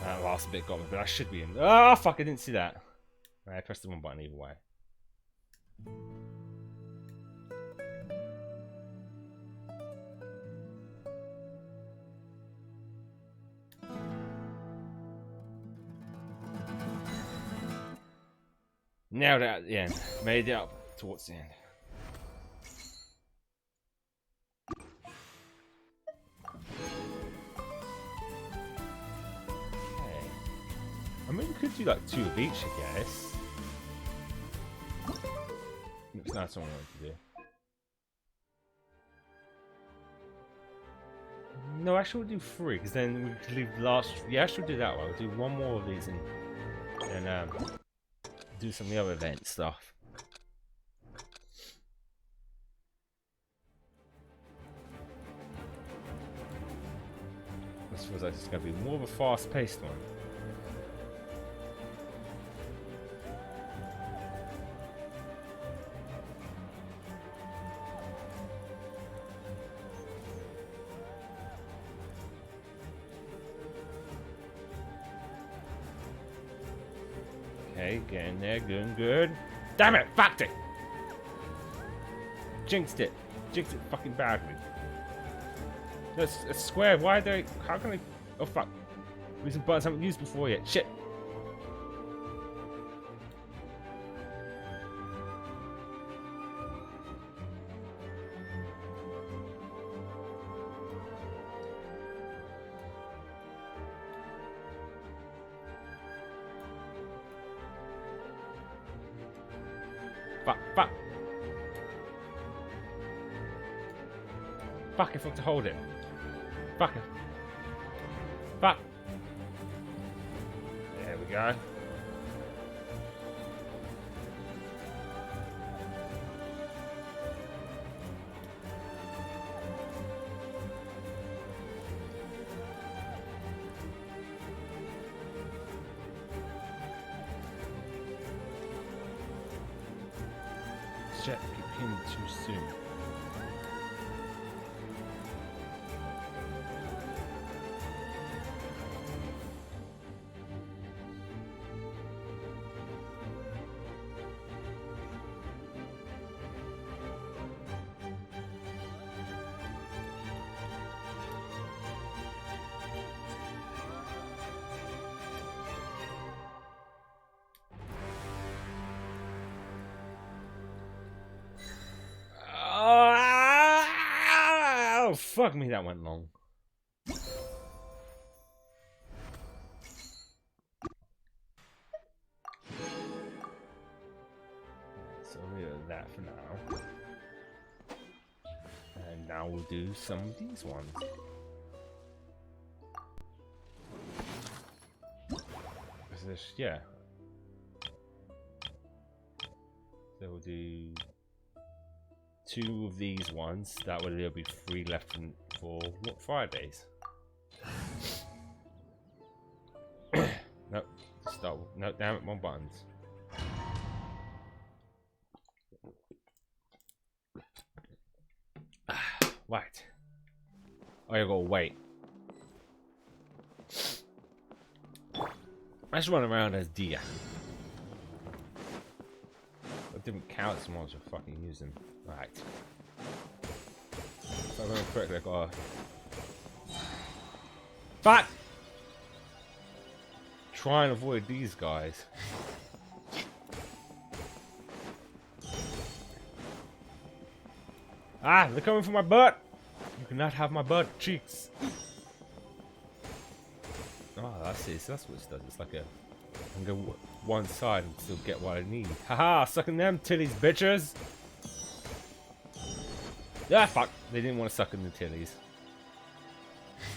That last bit got me, but I should be in. Ah, fuck, I didn't see that. I pressed the wrong button either way. Nailed it at the end. Made it up towards the end. Okay. I mean, we could do like 2 of each, I guess. That's not something I want to do. No, actually we'll do 3, because then we could leave the last... Yeah, actually we'll do that one. We'll do 1 more of these and do some of the other event stuff. This feels like it's going to be more of a fast-paced one. Okay, getting there, doing good. Damn it! Fucked it! Jinxed it. Jinxed it fucking badly. That's a square. Why are they? How can I? Oh fuck! Using buttons I haven't used before yet. Shit. Fuck! Fuck! Fuck! I forgot to hold it. Fuck it. Fuck. There we go. Shit, keep hitting too soon. Oh, fuck me, that went long. So we'll do that for now. And now we'll do some of these ones. Is this, yeah. So we'll do 2 of these ones. That way there'll be 3 left for what, Fridays? Nope. Start. No, damn it, more buttons. Right. Oh, you gotta wait. Let's run around as deer. Different counts and ones we're fucking using. Right. So I'm going quickly, I gotta... Fuck! Try and avoid these guys. Ah, they're coming for my butt! You cannot have my butt cheeks. Oh, that's it. So that's what it does. It's like a... I can go one side and still get what I need. Haha, sucking them titties, bitches! Ah, fuck! They didn't want to suck in the titties.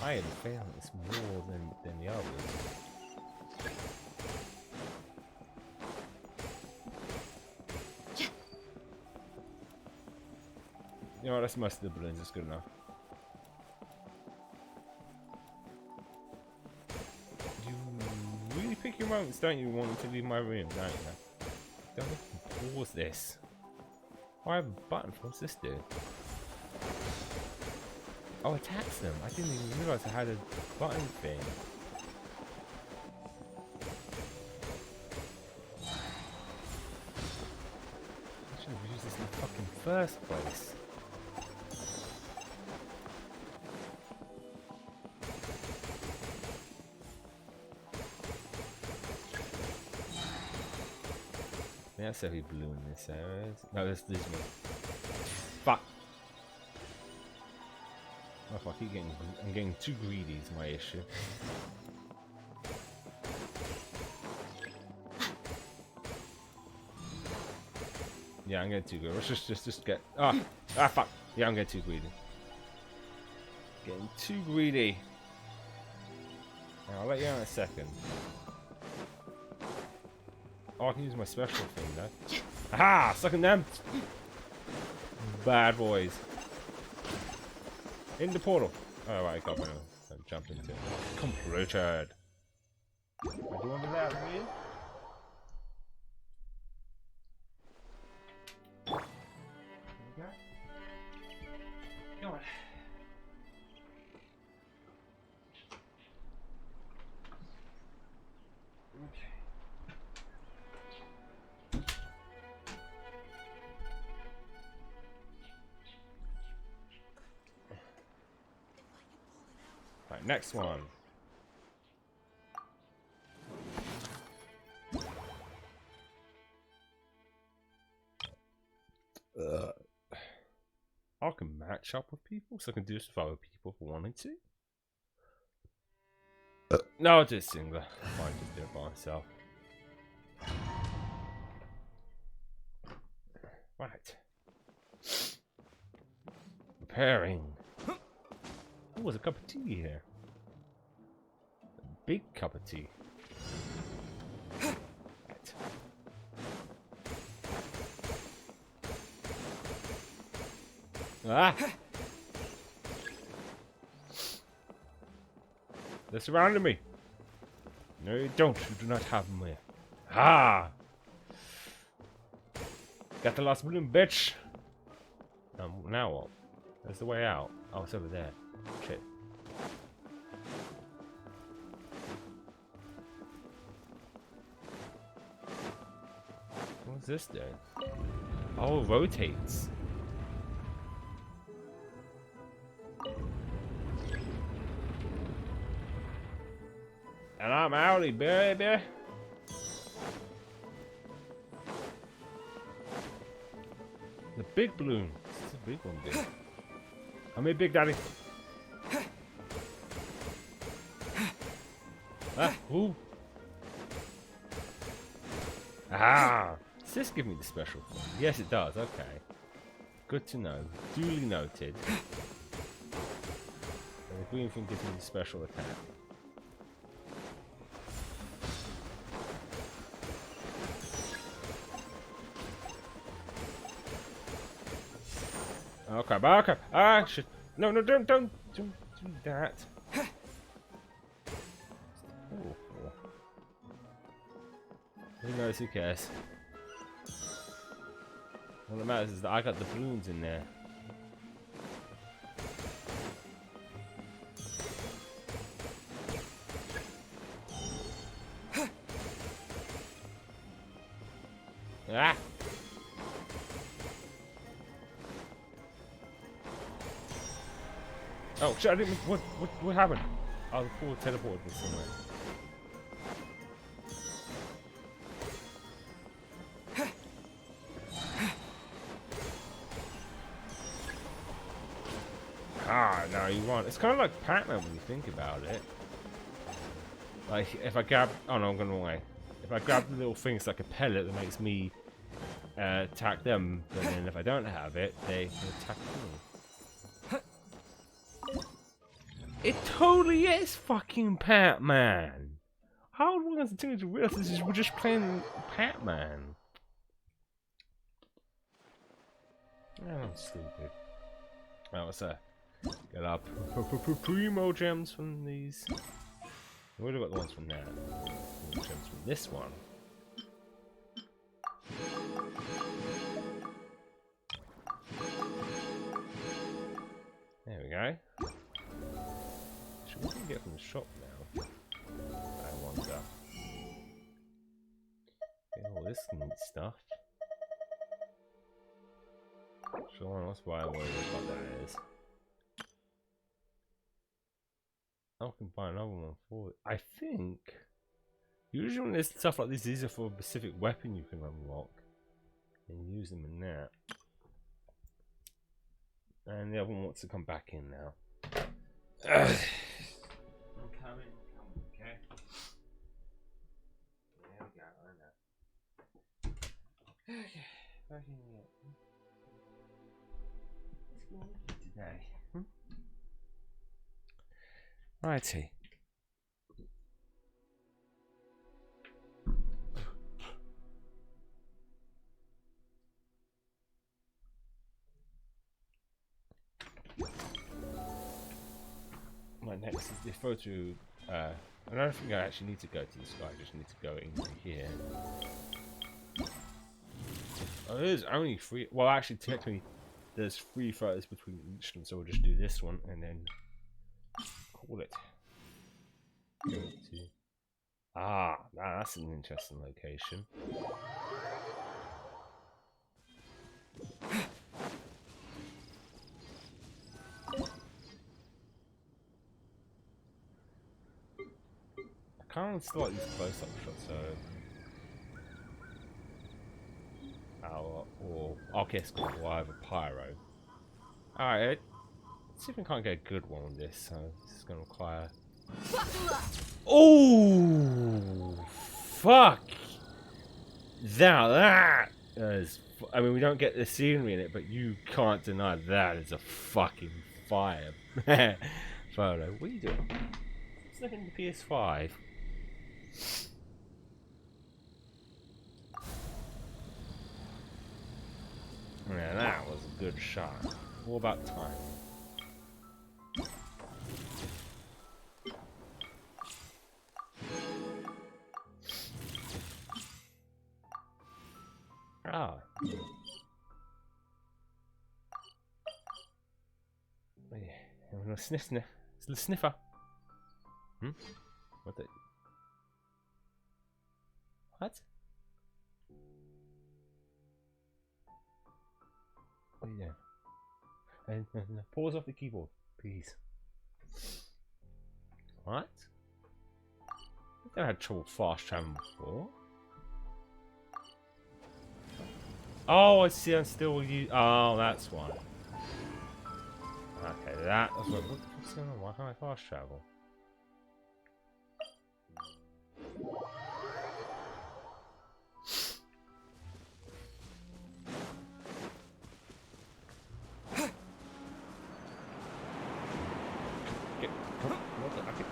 I am failing this more than the others. You know what, that's most of the balloons, that's good enough. You really pick your moments, don't you, wanting to leave my room, don't you? Don't pause this. I have a button, what's this do? Oh, attacks them. I didn't even realise I had a button thing. I should have used this in the fucking first place. Yeah, that's heavy blue in this area. No, this me. Fuck. Oh fuck, I'm getting too greedy is my issue. Yeah, I'm getting too greedy. Let's just get fuck. Yeah, I'm getting too greedy. Getting too greedy. I'll let you know in a second. Oh, I can use my special thing though. Aha! Sucking them! Bad boys. In the portal. Oh, right, I got my jump into it. Completed. I do want to do that, please. Go on. Right, next one. I can match up with people, so I can do this with other people if I wanted to. No, I'll do it singular. I might just do it by myself. Right. Preparing. Oh, there's a cup of tea here. A big cup of tea. Right. Ah! They're surrounding me. No, you don't. You do not have me. Ah! Got the last balloon, bitch. Now what? There's the way out. Oh, it's over there. Shit. What's this doing? Oh, it rotates. And I'm outie, baby. The big balloon. It's a big one, dude. I'm a big daddy. Ah, ooh. Ah. Does this give me the special thing? Yes, it does. Okay. Good to know. Duly noted. And the green thing gives me the special attack. Okay, okay. Ah, shit. No, don't do that. Oh. Who knows? Who cares? All that matters is that I got the balloons in there. Ah! Oh shit! I didn't. What happened? Oh, the pool teleported me somewhere. Ah, no, you want. It's kind of like Pac-Man when you think about it. Like if I grab. Oh no, I'm going the wrong way. If I grab the little thing, it's like a pellet that makes me attack them, but then if I don't have it, they can attack me. It totally is fucking Pac-Man. How long has it taken to realize this is we're just playing Pac-Man? Oh, I'm stupid. Oh, what's that? Get up. Primo gems from these. We would have got the ones from there. Gems from this one. There we go. What can we get from the shop now? I wonder. Get all this neat stuff. Sure, that's why I worry what that is. I can buy another one for it. I think usually when there's stuff like this, these are for a specific weapon you can unlock and use them in that. And the other one wants to come back in now. I'm coming, okay? There we go, I know. Okay, back in here. What's going on today? Righty. My next is the photo. I don't think I actually need to go to the sky. I just need to go into here. Oh, there's only 3. Well, actually, technically, there's 3 photos between each of them, so we'll just do this one and then call it. Go to... Ah, that's an interesting location. I can't start these close-up shots, so I'll guess we'll have a pyro. Alright, let's see if we can't get a good one on this. So this is going to require. Oh, fuck! Now that is. I mean, we don't get the scenery in it, but you can't deny that is a fucking fire photo. What are you doing? Let's look at the PS5. Yeah, that was a good shot. All about time. Ah. Oh, yeah. A little sniff. It's a little sniffer. Hmm? What the? What? What are you doing? And pause off the keyboard, please. What? I've never had trouble fast traveling before. Oh, I see. I'm still using. Oh, that's why. Okay, that's what. What's going on? Why can't I fast travel?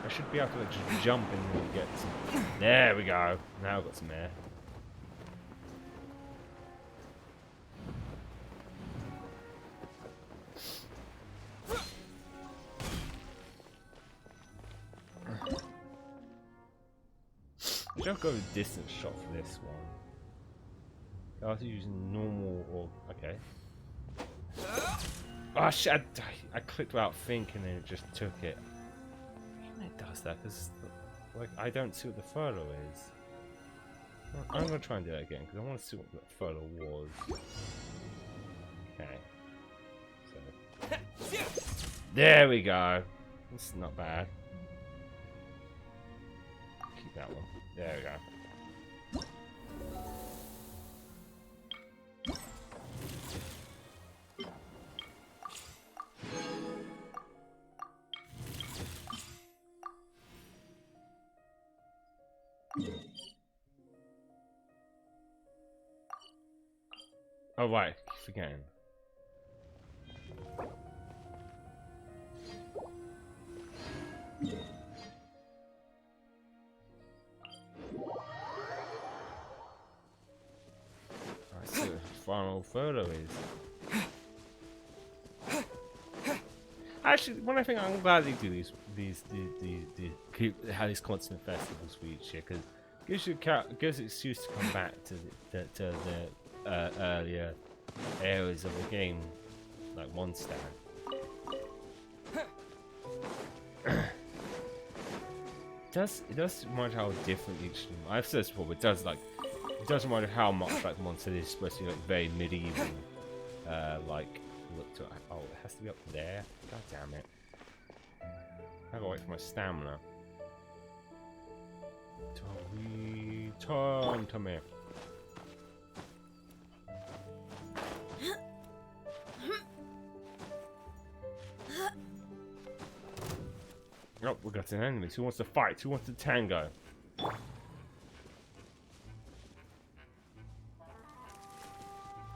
I should be able to just jump and get some. There we go. Now I've got some air. I'll go with a distance shot for this one. I was using normal or okay. Oh shit! I clicked without thinking and it just took it. It does that because like I don't see what the photo is. I'm gonna try and do that again because I want to see what that photo was. Okay. So there we go. This is not bad. Keep that one. There we go. Oh right, keep forgetting. I see what the final photo is. Actually, one thing I'm glad they do how these constant festivals for each year because gives you excuse to come back to the earlier areas of the game, like Mondstadt. It does remind how different each. I've said this before, but it does remind how much like Mondstadt is supposed to be like very medieval, like look to. Oh, it has to be up there. God damn it! I gotta wait for my stamina. Tom, come here. Oh, we got an enemy. Who wants to fight? Who wants to tango?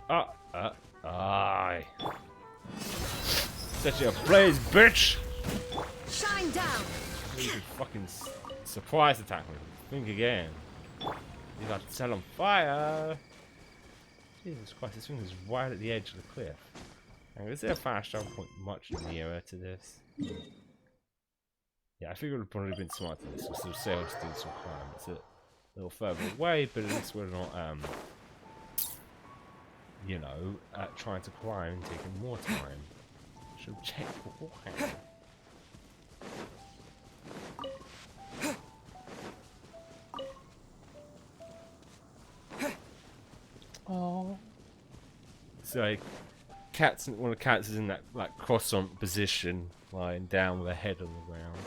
Aye. Set you ablaze, bitch! Shine down! You can fucking surprise attack me. Think again. You got to set on fire! Jesus Christ, this thing is right at the edge of the cliff. And is there a fast travel point much nearer to this? Yeah, I figured it would probably been smart to this. We'll sort of say let's do some climb. It's a little further away, but at least we're not, you know, trying to climb and taking more time. Should check beforehand. Oh. So like, one of the cats is in that like croissant position, lying down with her head on the ground.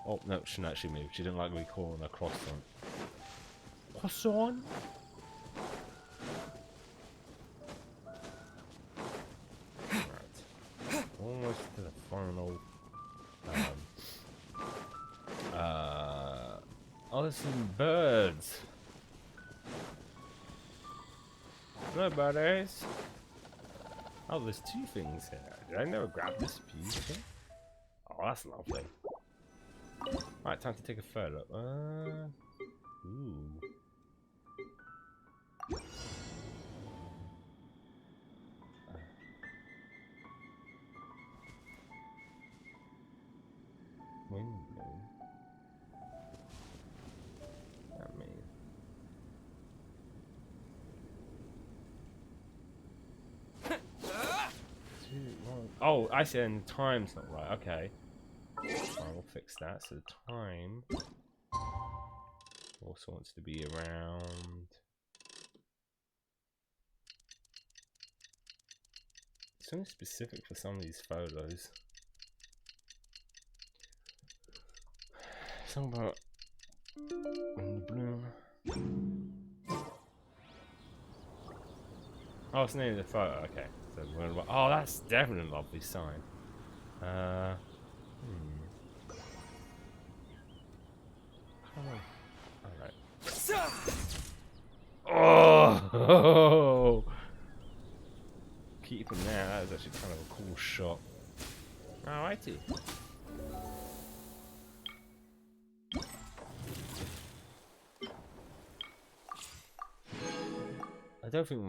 Oh no, she didn't actually move. She didn't like me calling her croissant. Croissant. Right. Almost to the final. Oh, there's some birds. Hello, buddies. Oh, there's two things here. Did I never grab this piece here? Oh, that's lovely. Right, time to take a photo. Ooh. Window. I mean. Oh, I see, and the time's not right. Okay. We'll fix that. So the time also wants to be around. It's only specific for some of these photos. Something about blue. Oh, it's near the photo. Okay. So we're gonna, oh, that's definitely a lovely sign. Alright. Oh! Keep him there. That was actually kind of a cool shot. Alrighty. I don't think we're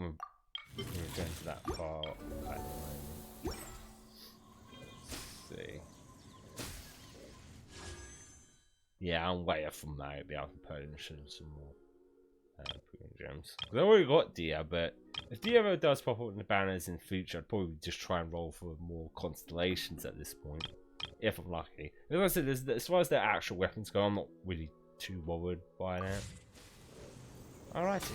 going to that far at the moment. Let's see. Yeah, I'm way off from that. I'll be polishing some more gems. Because I already got Dia, but if Dia ever does pop up in the banners in the future, I'd probably just try and roll for more constellations at this point. If I'm lucky. As I said, as far as their actual weapons go, I'm not really too bothered by that. Alrighty.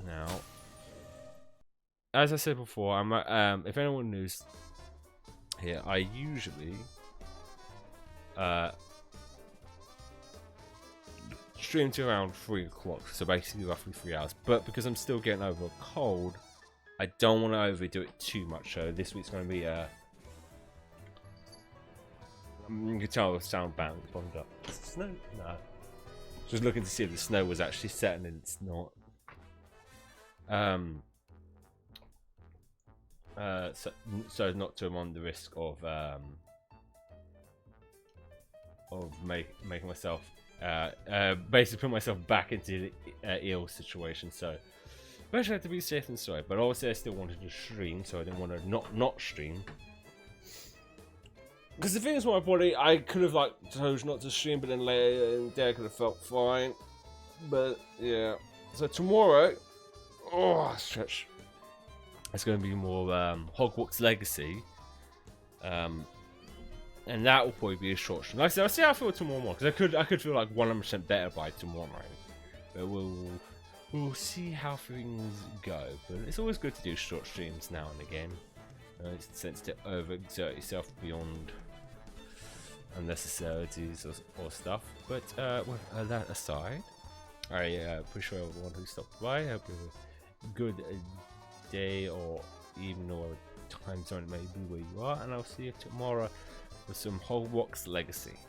Now, as I said before, I'm if anyone knows here, I usually stream to around 3 o'clock, so basically roughly 3 hours. But because I'm still getting over a cold, I don't want to overdo it too much. So this week's going to be you can tell the sound band bombed up. Snow? No. Just looking to see if the snow was actually setting, and it's not. So not to run the risk of making myself basically put myself back into the ill situation. So basically I have to be safe and sorry, but obviously I still wanted to stream, so I didn't want to not stream. Because the thing is, my body, I could have like chose not to stream, but then later in the day I could have felt fine. But yeah, so tomorrow. Oh, stretch. It's going to be more Hogwarts Legacy. And that will probably be a short stream. Like I said, I'll see how I feel tomorrow morning. Because I could feel like 100% better by tomorrow. But we'll see how things go. But it's always good to do short streams now and again. It's a sense to overexert yourself beyond unnecessarities or stuff. But with that aside, I appreciate everyone who stopped by. I hope you have a good day or even or time zone it may be where you are, and I'll see you tomorrow with some Hogwarts Legacy.